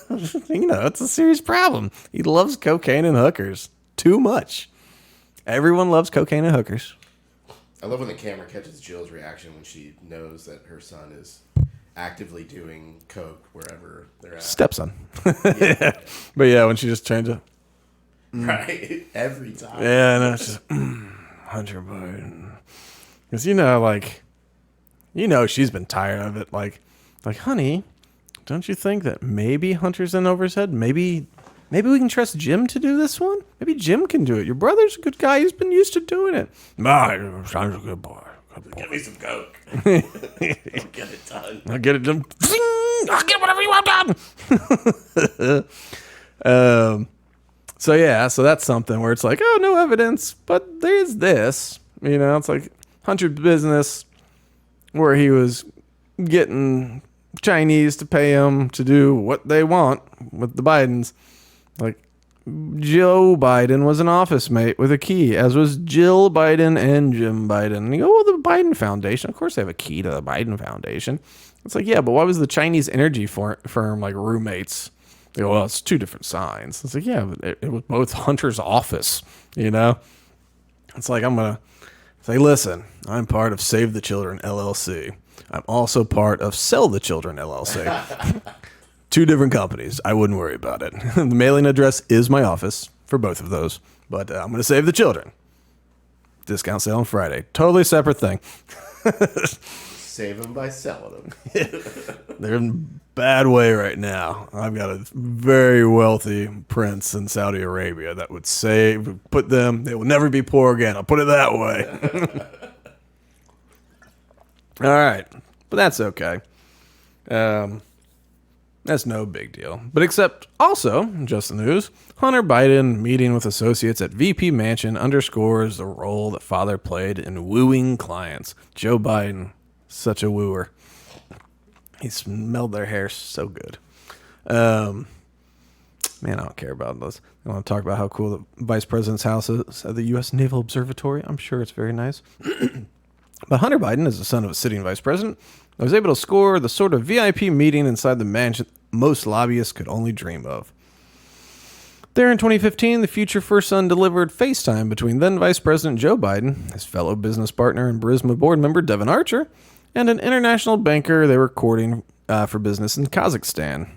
It's a serious problem. He loves cocaine and hookers too much. Everyone loves cocaine and hookers. I love when the camera catches Jill's reaction when she knows that her son is actively doing coke wherever they're at. Stepson. Yeah. But yeah, when she just changed it. Right. Every time. Yeah, no, it's just Hunter Biden. Because she's been tired of it. Like, honey, don't you think that maybe Hunter's in over his head? Maybe we can trust Jim to do this one? Maybe Jim can do it. Your brother's a good guy. He's been used to doing it. Sounds a good boy. Give me some coke. I'll get it done. I'll get it done. I'll get whatever you want done. So that's something where it's like, oh, no evidence, but there's this. It's like Hunter's business where he was getting Chinese to pay him to do what they want with the Bidens. Like, Joe Biden was an office mate with a key, as was Jill Biden and Jim Biden. And you go, well, the Biden Foundation. Of course they have a key to the Biden Foundation. It's like, yeah, but why was the Chinese energy firm like roommates? They go, well, it's two different signs. It's like, yeah, but it was both Hunter's office, It's like, I'm going to say, listen, I'm part of Save the Children, LLC. I'm also part of Sell the Children, LLC. Two different companies. I wouldn't worry about it. The mailing address is my office for both of those, but I'm going to Save the Children. Discount sale on Friday. Totally separate thing. Save them by selling them. They're in a bad way right now. I've got a very wealthy prince in Saudi Arabia that would put them, they will never be poor again. I'll put it that way. All right. But that's okay. That's no big deal. But except also, just the news, Hunter Biden meeting with associates at VP Mansion underscores the role that father played in wooing clients. Joe Biden, such a wooer. He smelled their hair so good. Man, I don't care about this. I want to talk about how cool the vice president's house is at the U.S. Naval Observatory. I'm sure it's very nice. But Hunter Biden is the son of a sitting vice president. I was able to score the sort of VIP meeting inside the mansion most lobbyists could only dream of. There in 2015, the future first son delivered FaceTime between then Vice President Joe Biden, his fellow business partner and Burisma board member Devin Archer, and an international banker they were courting for business in Kazakhstan.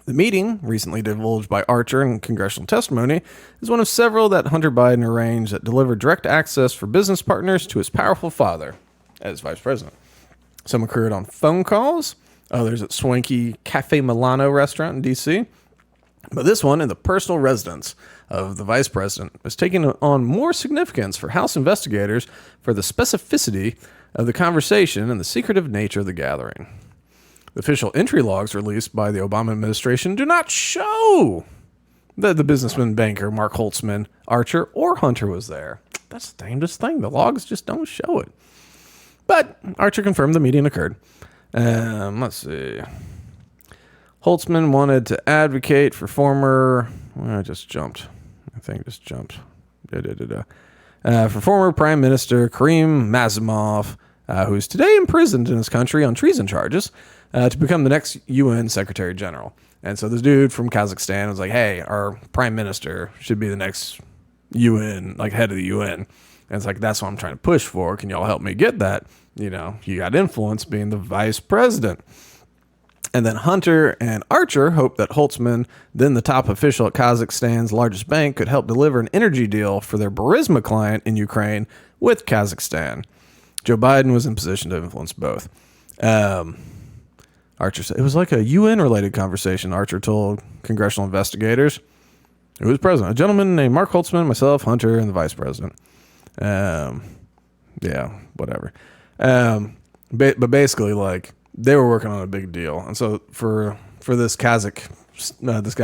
The meeting, recently divulged by Archer in congressional testimony, is one of several that Hunter Biden arranged that delivered direct access for business partners to his powerful father as vice president. Some occurred on phone calls, others at swanky Cafe Milano restaurant in D.C., but this one in the personal residence of the vice president was taking on more significance for House investigators for the specificity of the conversation and the secretive nature of the gathering. The official entry logs released by the Obama administration do not show that the businessman banker Mark Holtzman, Archer, or Hunter was there. That's the damnedest thing. The logs just don't show it. But Archer confirmed the meeting occurred. Let's see. Holtzman wanted to advocate for former... I just jumped. For former Prime Minister Karim Mazimov, who's today imprisoned in his country on treason charges, to become the next UN Secretary General. And so this dude from Kazakhstan was like, hey, our Prime Minister should be the next UN, like head of the UN. And it's like, that's what I'm trying to push for. Can y'all help me get that? You got influence being the vice president. And then Hunter and Archer hoped that Holtzman, then the top official at Kazakhstan's largest bank, could help deliver an energy deal for their Burisma client in Ukraine with Kazakhstan. Joe Biden was in position to influence both. Archer said it was like a UN-related conversation. Archer told congressional investigators. Who was president? A gentleman named Mark Holtzman, myself, Hunter, and the vice president. Yeah, whatever. But basically, like, they were working on a big deal, and so for this this guy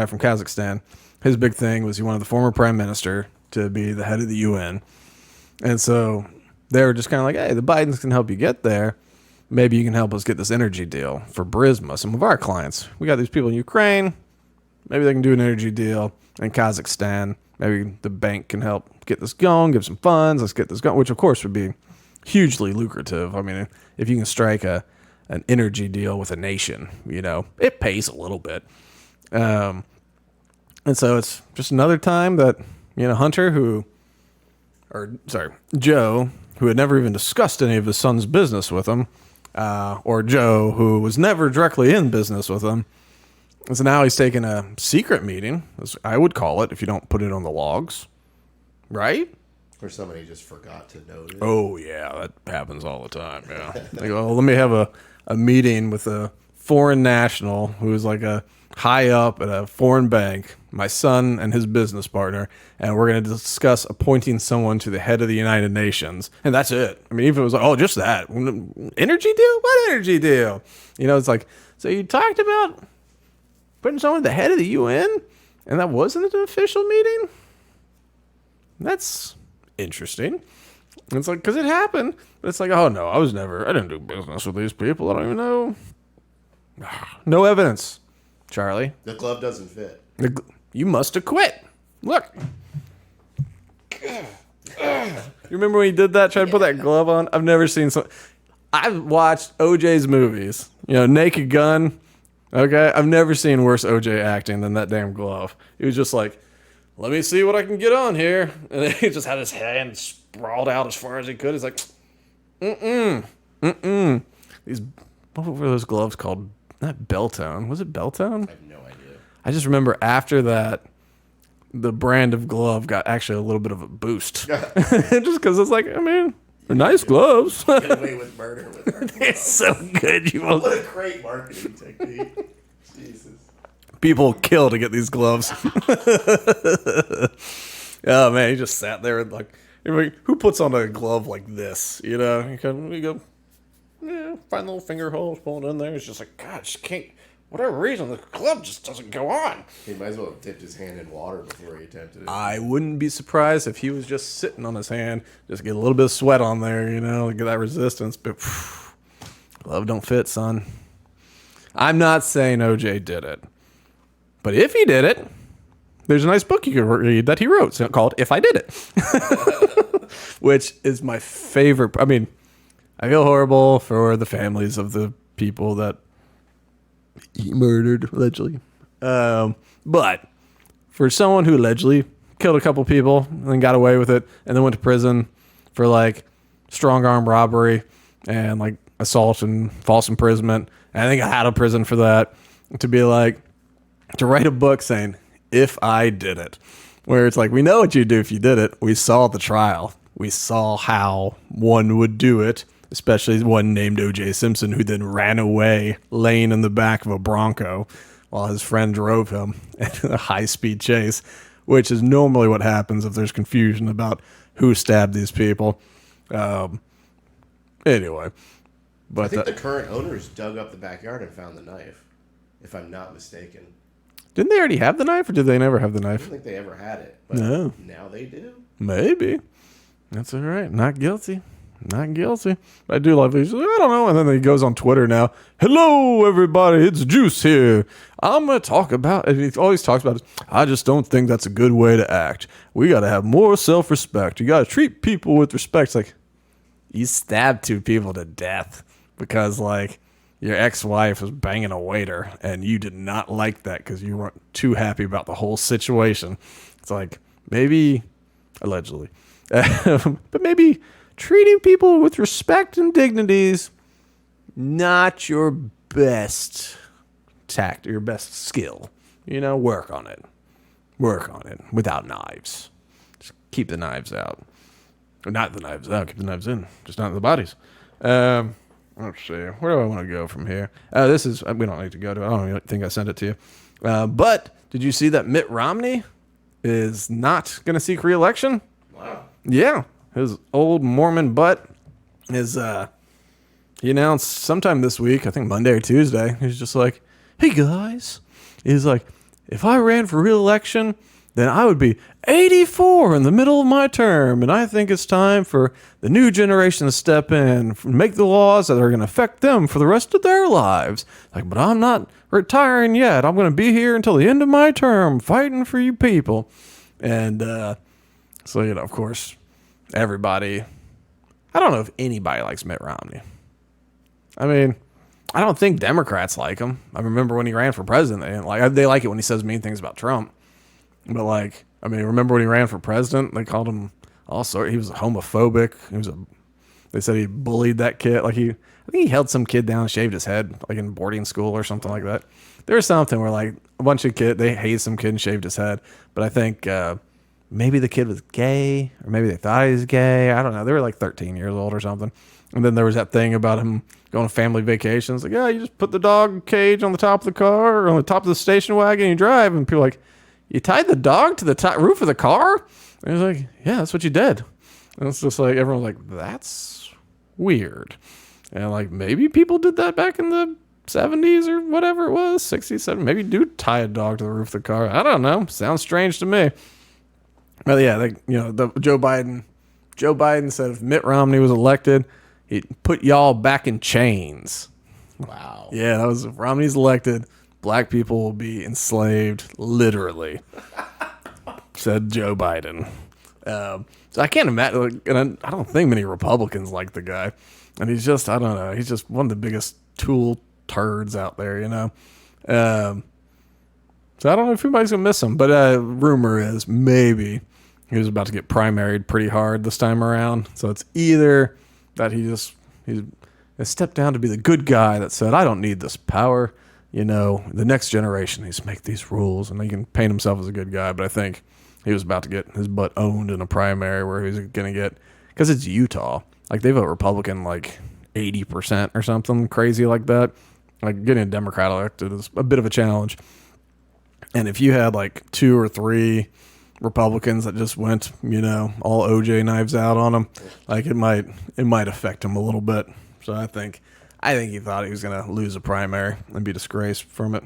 from Kazakhstan, his big thing was he wanted the former prime minister to be the head of the UN, and so they were just kind of like, hey, the Bidens can help you get there. Maybe you can help us get this energy deal for Burisma, some of our clients. We got these people in Ukraine. Maybe they can do an energy deal in Kazakhstan. Maybe the bank can help get this going, give some funds. Let's get this going, which of course would be hugely lucrative. I mean, if you can strike an energy deal with a nation, it pays a little bit. And so it's just another time that, Joe, who had never even discussed any of his son's business with him, or Joe, who was never directly in business with him. And so now he's taking a secret meeting, as I would call it, if you don't put it on the logs, right? Or somebody just forgot to note it. Oh, yeah, that happens all the time, yeah. They go, let me have a meeting with a foreign national who's like a high up at a foreign bank, my son and his business partner, and we're going to discuss appointing someone to the head of the United Nations. And that's it. I mean, even if it was like, oh, just that. Energy deal? What energy deal? It's like, so you talked about putting someone at the head of the UN, and that wasn't an official meeting? That's interesting. And it's like, because it happened, but it's like, oh no, I didn't do business with these people. I don't even know. No evidence, Charlie. The glove doesn't fit. You must have quit. Look. You remember when he did that, tried to put that glove on? I've never seen I've watched OJ's movies, Naked Gun. Okay, I've never seen worse OJ acting than that damn glove. He was just like, let me see what I can get on here. And then he just had his hand sprawled out as far as he could. He's like, what were those gloves called? Not Beltone. Was it Beltone? I have no idea. I just remember after that, the brand of glove got actually a little bit of a boost. Just because it's like, I mean, they're nice gloves. Get away with murder with our gloves. It's so good. What a great marketing technique. Jesus. People kill to get these gloves. Oh man, he just sat there and like, who puts on a glove like this? You go, find little finger holes, pull it in there. It's just like, God, just can't. Whatever reason, the glove just doesn't go on. He might as well have dipped his hand in water before he attempted it. I wouldn't be surprised if he was just sitting on his hand, just get a little bit of sweat on there, get that resistance. But glove don't fit, son. I'm not saying OJ did it. But if he did it, there's a nice book you can read that he wrote called If I Did It, which is my favorite. I mean, I feel horrible for the families of the people that he murdered, allegedly. But for someone who allegedly killed a couple people and then got away with it and then went to prison for like strong arm robbery and like assault and false imprisonment, and I think I got out of prison for that, to be like, to write a book saying, if I did it, where it's like, we know what you'd do if you did it. We saw the trial. We saw how one would do it, especially one named O.J. Simpson, who then ran away laying in the back of a Bronco while his friend drove him in a high-speed chase, which is normally what happens if there's confusion about who stabbed these people. Anyway. But I think the current owners dug up the backyard and found the knife, if I'm not mistaken. Didn't they already have the knife, or did they never have the I knife? don't think they ever had it, but No. Now they do. Maybe. That's all right. Not guilty. Not guilty. I do love these. I don't know. And then he goes on Twitter now. Hello, everybody. It's Juice here. I'm going to talk about, and he always talks about, I just don't think that's a good way to act. We got to have more self-respect. You got to treat people with respect. It's like, you stabbed 2 people to death because, like, your ex-wife was banging a waiter, and you did not like that because you weren't too happy about the whole situation. It's like, maybe, allegedly, but maybe treating people with respect and dignities, not your best tact or your best skill. Work on it. Work on it without knives. Just keep the knives out. Or not the knives out. Keep the knives in. Just not the bodies. Let's see. Where do I want to go from here? This is. We don't need to go to it. I don't even think I sent it to you. But did you see that Mitt Romney is not going to seek re-election? Wow. Yeah. His old Mormon butt is, he announced sometime this week, I think Monday or Tuesday, he's just like, hey guys, he's like, if I ran for re-election, then I would be 84 in the middle of my term, and I think it's time for the new generation to step in, make the laws that are going to affect them for the rest of their lives. Like, but I'm not retiring yet. I'm going to be here until the end of my term, fighting for you people. And so, of course, everybody, I don't know if anybody likes Mitt Romney. I mean, I don't think Democrats like him. I remember when he ran for president, they like it when he says mean things about Trump. But remember when he ran for president? They called him all sorts. He was homophobic. They said he bullied that kid. I think he held some kid down and shaved his head, like in boarding school or something like that. There was something where a bunch of kids, they hazed some kid and shaved his head. But I think maybe the kid was gay, or maybe they thought he was gay. I don't know. They were 13 years old or something. And then there was that thing about him going on family vacations. Like, yeah, you just put the dog cage on the top of the car or on the top of the station wagon and you drive. And people are like, you tied the dog to the roof of the car? And he's like, yeah, that's what you did. And it's just like, everyone's like, that's weird. And maybe people did that back in the 70s or whatever it was, 60s, 70s. Maybe do tie a dog to the roof of the car. I don't know. Sounds strange to me. But yeah, Joe Biden said if Mitt Romney was elected, he'd put y'all back in chains. Wow. Yeah, that was if Romney's elected, black people will be enslaved, literally, said Joe Biden. So I can't imagine, and I don't think many Republicans like the guy. And he's just, I don't know, he's just one of the biggest tool turds out there, So I don't know if anybody's going to miss him, but rumor is maybe he was about to get primaried pretty hard this time around. So it's either that he's stepped down to be the good guy that said, I don't need this power. The next generation needs to make these rules, and he can paint himself as a good guy. But I think he was about to get his butt owned in a primary where he's going to get, because it's Utah. They vote Republican 80% or something crazy like that. Getting a Democrat elected is a bit of a challenge. And if you had 2 or 3 Republicans that just went, all OJ knives out on him, it might affect him a little bit. So I think he thought he was going to lose a primary and be disgraced from it.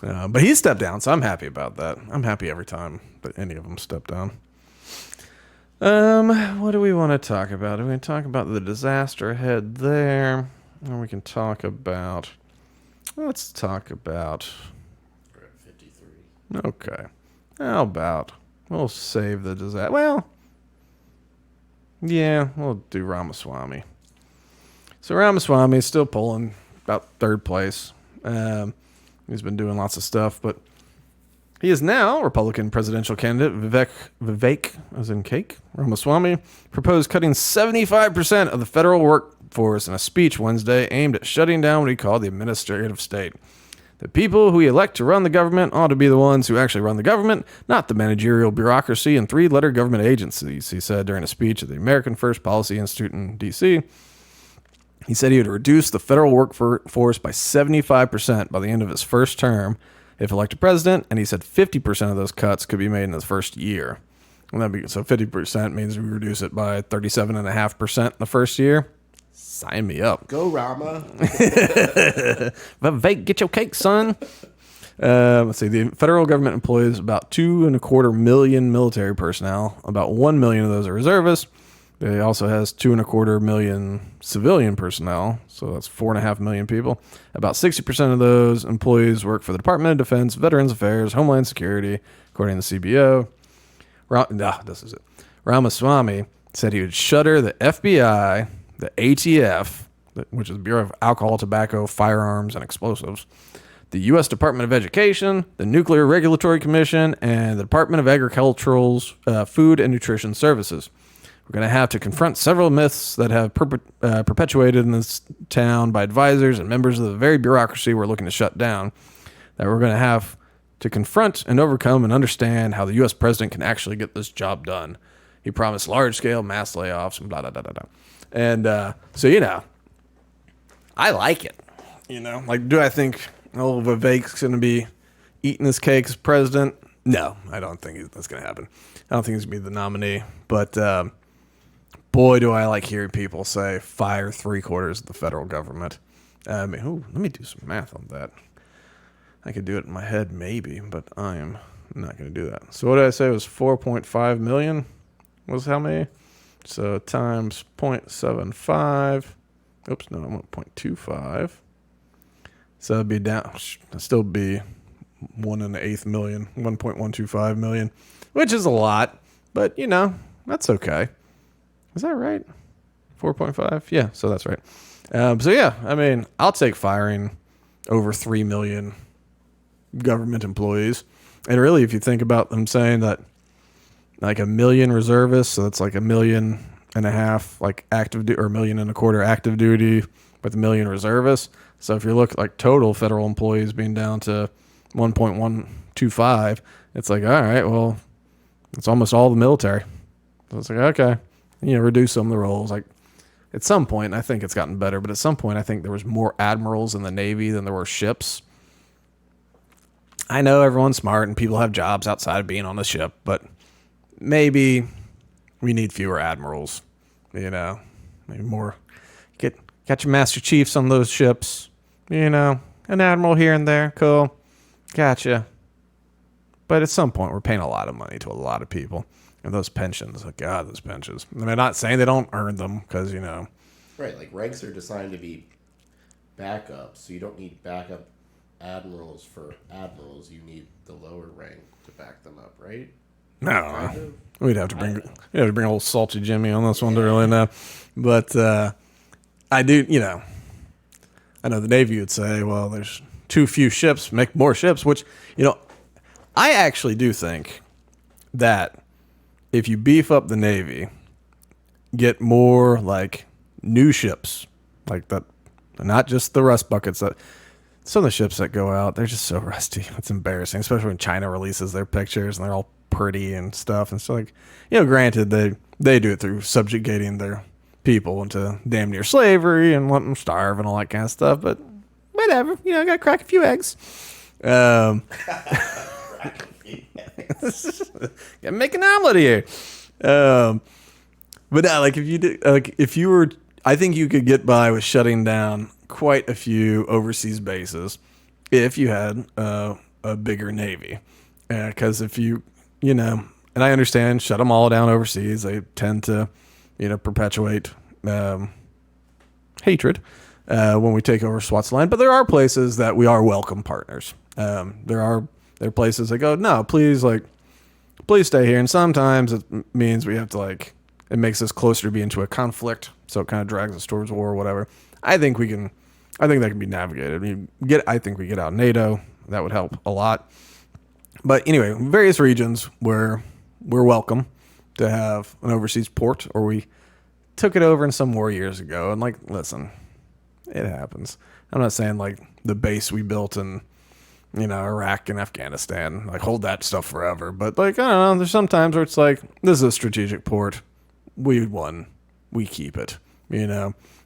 But he stepped down, so I'm happy about that. I'm happy every time that any of them step down. What do we want to talk about? We're going to talk about the disaster ahead there. And we can talk about... Let's talk about... We're at 53. Okay. How about... We'll save the disaster... Well... Yeah, we'll do Ramaswamy. So Ramaswamy is still polling about third place. He's been doing lots of stuff, but he is now Republican presidential candidate Vivek, as in cake, Ramaswamy, proposed cutting 75% of the federal workforce in a speech Wednesday aimed at shutting down what he called the administrative state. The people who we elect to run the government ought to be the ones who actually run the government, not the managerial bureaucracy and 3-letter government agencies, he said during a speech at the American First Policy Institute in D.C. He said he would reduce the federal workforce by 75% by the end of his first term if elected president, and he said 50% of those cuts could be made in the first year. And so 50% means we reduce it by 37.5% in the first year. Sign me up. Go, Rama. Vivek, get your cake, son. Let's see. The federal government employs about 2.25 million military personnel. About 1 million of those are reservists. It also has 2.25 million civilian personnel, so that's 4.5 million people. About 60% of those employees work for the Department of Defense, Veterans Affairs, Homeland Security, according to the CBO. This is it. Ramaswamy said he would shutter the FBI, the ATF, which is the Bureau of Alcohol, Tobacco, Firearms, and Explosives, the U.S. Department of Education, the Nuclear Regulatory Commission, and the Department of Agricultural's Food and Nutrition Services. We're going to have to confront several myths that have perpetuated in this town by advisors and members of the very bureaucracy we're looking to shut down, that we're going to have to confront and overcome and understand how the U.S. president can actually get this job done. He promised large-scale mass layoffs and blah, blah, blah, blah, blah. And so, I like it. Do I think Vivek's going to be eating his cake as president? No, I don't think that's going to happen. I don't think he's going to be the nominee. But boy, do I like hearing people say fire 3/4 of the federal government. Let me do some math on that. I could do it in my head maybe, but I am not going to do that. So what did I say? It was 4.5 million? Was how many? So times 0.75. Oops, no, I went 0.25. So it'd be down. It'd still be 1.125 million, 1.125 million, which is a lot, but that's okay. Is that right? 4.5? Yeah, so that's right. I'll take firing over 3 million government employees. And really, if you think about them saying that like 1 million reservists, so that's like 1.5 million like active or 1.25 million active duty with 1 million reservists. So if you look like total federal employees being down to 1.125, it's like, all right, well, it's almost all the military. So it's like, okay, reduce some of the roles. Like at some point, I think it's gotten better, but at some point, I think there was more admirals in the Navy than there were ships. I know everyone's smart and people have jobs outside of being on the ship, but maybe we need fewer admirals, maybe more. Got your master chiefs on those ships, an admiral here and there. Cool. Gotcha. But at some point, we're paying a lot of money to a lot of people. And those pensions, those pensions. I mean, I'm not saying they don't earn them because, Right, like ranks are designed to be backup, so you don't need backup admirals for admirals. You need the lower rank to back them up, right? No, we'd have to bring old Salty Jimmy on this one to really know. But I do, I know the Navy would say, well, there's too few ships, make more ships, which, I actually do think that if you beef up the Navy, get more like new ships like that, not just the rust buckets that some of the ships that go out, they're just so rusty. It's embarrassing, especially when China releases their pictures and they're all pretty and stuff. And so granted they do it through subjugating their people into damn near slavery and letting them starve and all that kind of stuff. But whatever, I got to crack a few eggs. Gotta make an omelet here. But now, like if you were, I think you could get by with shutting down quite a few overseas bases if you had a bigger Navy. Because if you, and I understand, shut them all down overseas. They tend to, perpetuate hatred when we take over Swaziland. But there are places that we are welcome partners. There are places that go, no, please stay here. And sometimes it means we have to it makes us closer to being to a conflict. So it kind of drags us towards war or whatever. I think that can be navigated. I think we get out NATO. That would help a lot. But anyway, various regions where we're welcome to have an overseas port, or we took it over in some war years ago. And listen, it happens. I'm not saying the base we built in, Iraq and Afghanistan, hold that stuff forever. But I don't know, there's some times where it's this is a strategic port. We won. We keep it.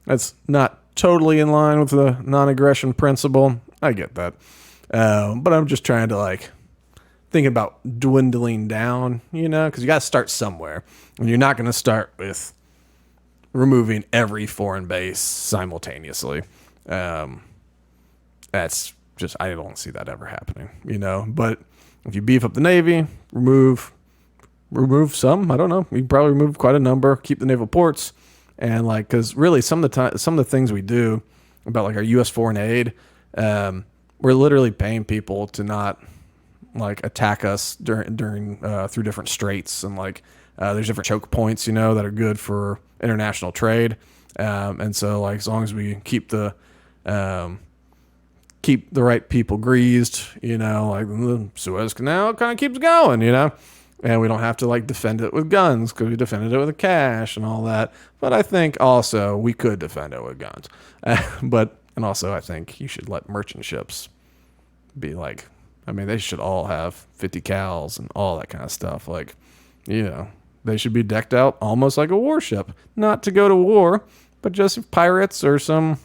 That's not totally in line with the non-aggression principle. I get that. But I'm just trying to thinking about dwindling down, because you got to start somewhere. And you're not going to start with removing every foreign base simultaneously. That's just, I don't see that ever happening, But if you beef up the Navy, remove some, I don't know. You probably remove quite a number, keep the naval ports. And because really some of the things we do about our U.S. foreign aid, we're literally paying people to not attack us during through different straits, and there's different choke points that are good for international trade, and so as long as we keep the right people greased, the Suez Canal kind of keeps going, and we don't have to like defend it with guns because we defended it with cash and all that. But I think also we could defend it with guns. And also I think you should let merchant ships be like, I mean, they should all have 50 cals and all that kind of stuff. Like, they should be decked out almost like a warship, not to go to war, but just if pirates or some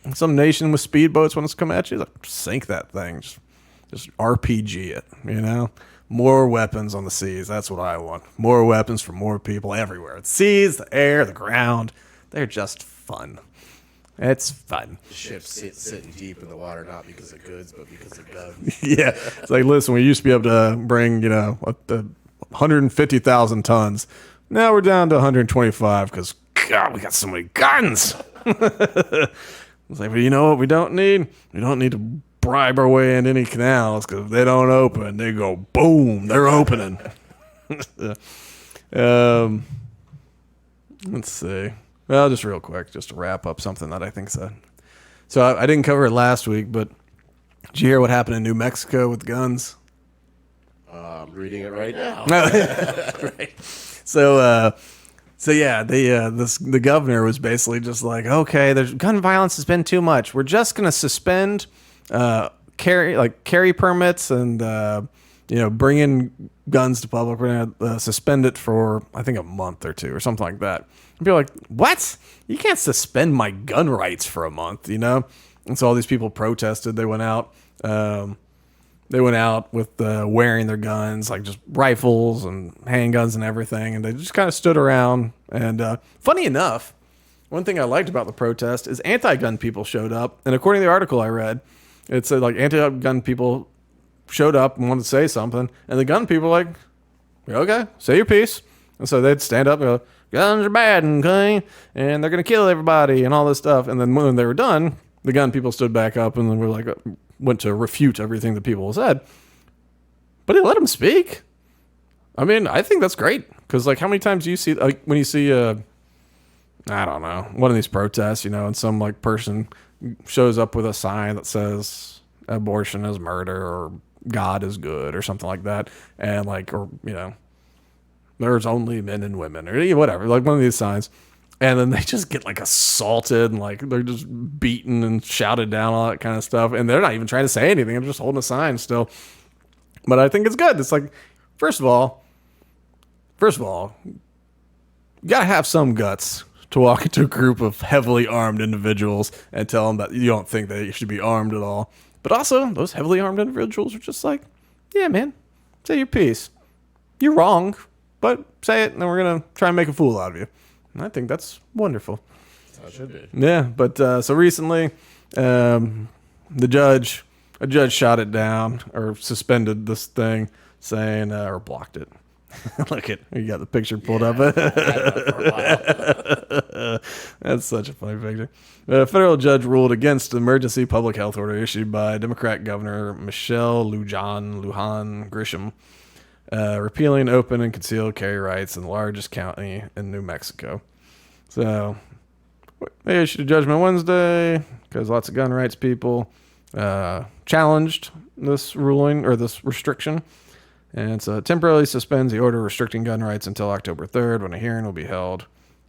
nation with speedboats wants to come at you, like, sink that thing. Just RPG it, More weapons on the seas. That's what I want. More weapons for more people everywhere. The seas, the air, the ground. They're just fun. It's fun. Ships sitting deep in the water, not because of goods, but because of guns. Yeah. It's like, listen, we used to be able to bring, 150,000 tons. Now we're down to 125 because, God, we got so many guns. It's like, but you know what we don't need? We don't need to bribe our way into any canals because if they don't open, they go, boom, they're opening. Let's see. Well, just real quick, just to wrap up something that I think so. So I didn't cover it last week, but did you hear what happened in New Mexico with guns? I'm reading it right now. Right. So yeah, the governor was basically just like, okay, there's gun violence has been too much. We're just gonna suspend carry permits and bringing guns to public. We're gonna suspend it for I think a month or two or something like that. And people are like, what? You can't suspend my gun rights for a month, And so all these people protested. They went out. With wearing their guns, like just rifles and handguns and everything, and they just kind of stood around. And funny enough, one thing I liked about the protest is anti-gun people showed up. And according to the article I read, it said like anti-gun people showed up and wanted to say something, and the gun people were like, okay, say your piece. And so they'd stand up and go, guns are bad and clean, and they're gonna kill everybody and all this stuff. And then when they were done, the gun people stood back up and then were like, went to refute everything that people said, but he let them speak. I mean, I think that's great because, like, how many times do you see, like, when you see I don't know, one of these protests, and some like person shows up with a sign that says abortion is murder or God is good or something like that, and like, or there's only men and women or whatever, like one of these signs. And then they just get like assaulted and like they're just beaten and shouted down, all that kind of stuff. And they're not even trying to say anything. They're just holding a sign still. But I think it's good. It's like, first of all, you got to have some guts to walk into a group of heavily armed individuals and tell them that you don't think they should be armed at all. But also, those heavily armed individuals are just like, yeah, man, say your piece. You're wrong, but say it and then we're going to try and make a fool out of you. I think that's wonderful. That should be. Yeah, but so recently, a judge shot it down or suspended this thing, saying or blocked it. Look at you got the picture pulled up. That's such a funny picture. A federal judge ruled against the emergency public health order issued by Democrat Governor Michelle Lujan Grisham. Repealing open and concealed carry rights in the largest county in New Mexico. So they issued a judgment Wednesday because lots of gun rights people challenged this ruling or this restriction. And so it temporarily suspends the order restricting gun rights until October 3rd when a hearing will be held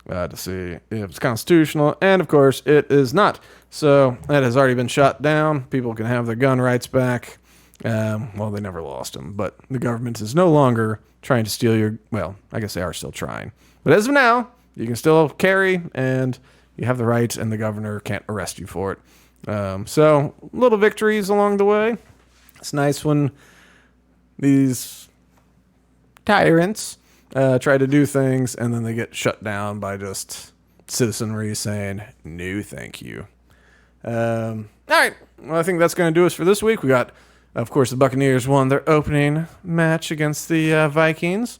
to see if it's constitutional. And of course, it is not. So that has already been shot down. People can have their gun rights back. Well, they never lost them, but the government is no longer trying to steal your, well, I guess they are still trying. But as of now, you can still carry and you have the right and the governor can't arrest you for it. So little victories along the way. It's nice when these tyrants try to do things and then they get shut down by just citizenry saying, no, thank you. All right. Well, I think that's going to do us for this week. We got, of course, the Buccaneers won their opening match against the Vikings.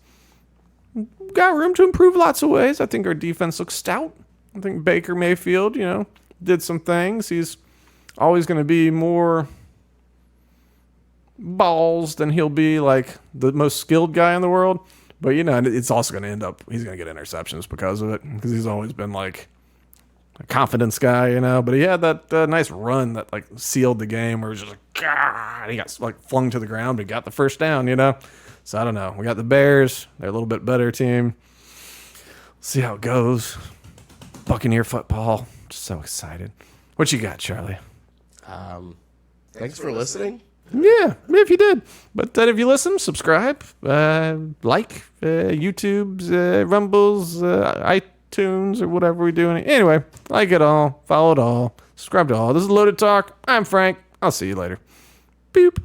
Got room to improve lots of ways. I think our defense looks stout. I think Baker Mayfield, did some things. He's always going to be more balls than he'll be like the most skilled guy in the world. But, it's also going to end up, he's going to get interceptions because of it. Because he's always been like a confidence guy, But he had that nice run that like sealed the game where it was just like, God, he got like flung to the ground, but got the first down, you know? So I don't know. We got the Bears. They're a little bit better team. See how it goes. Buccaneer football. Just so excited. What you got, Charlie? Thanks for listening. Yeah, if you did. But if you listen, subscribe, like YouTube's, Rumbles, iTunes, or whatever we're doing. Anyway, like it all, follow it all, subscribe to all. This is Loaded Talk. I'm Frank. I'll see you later. Boop.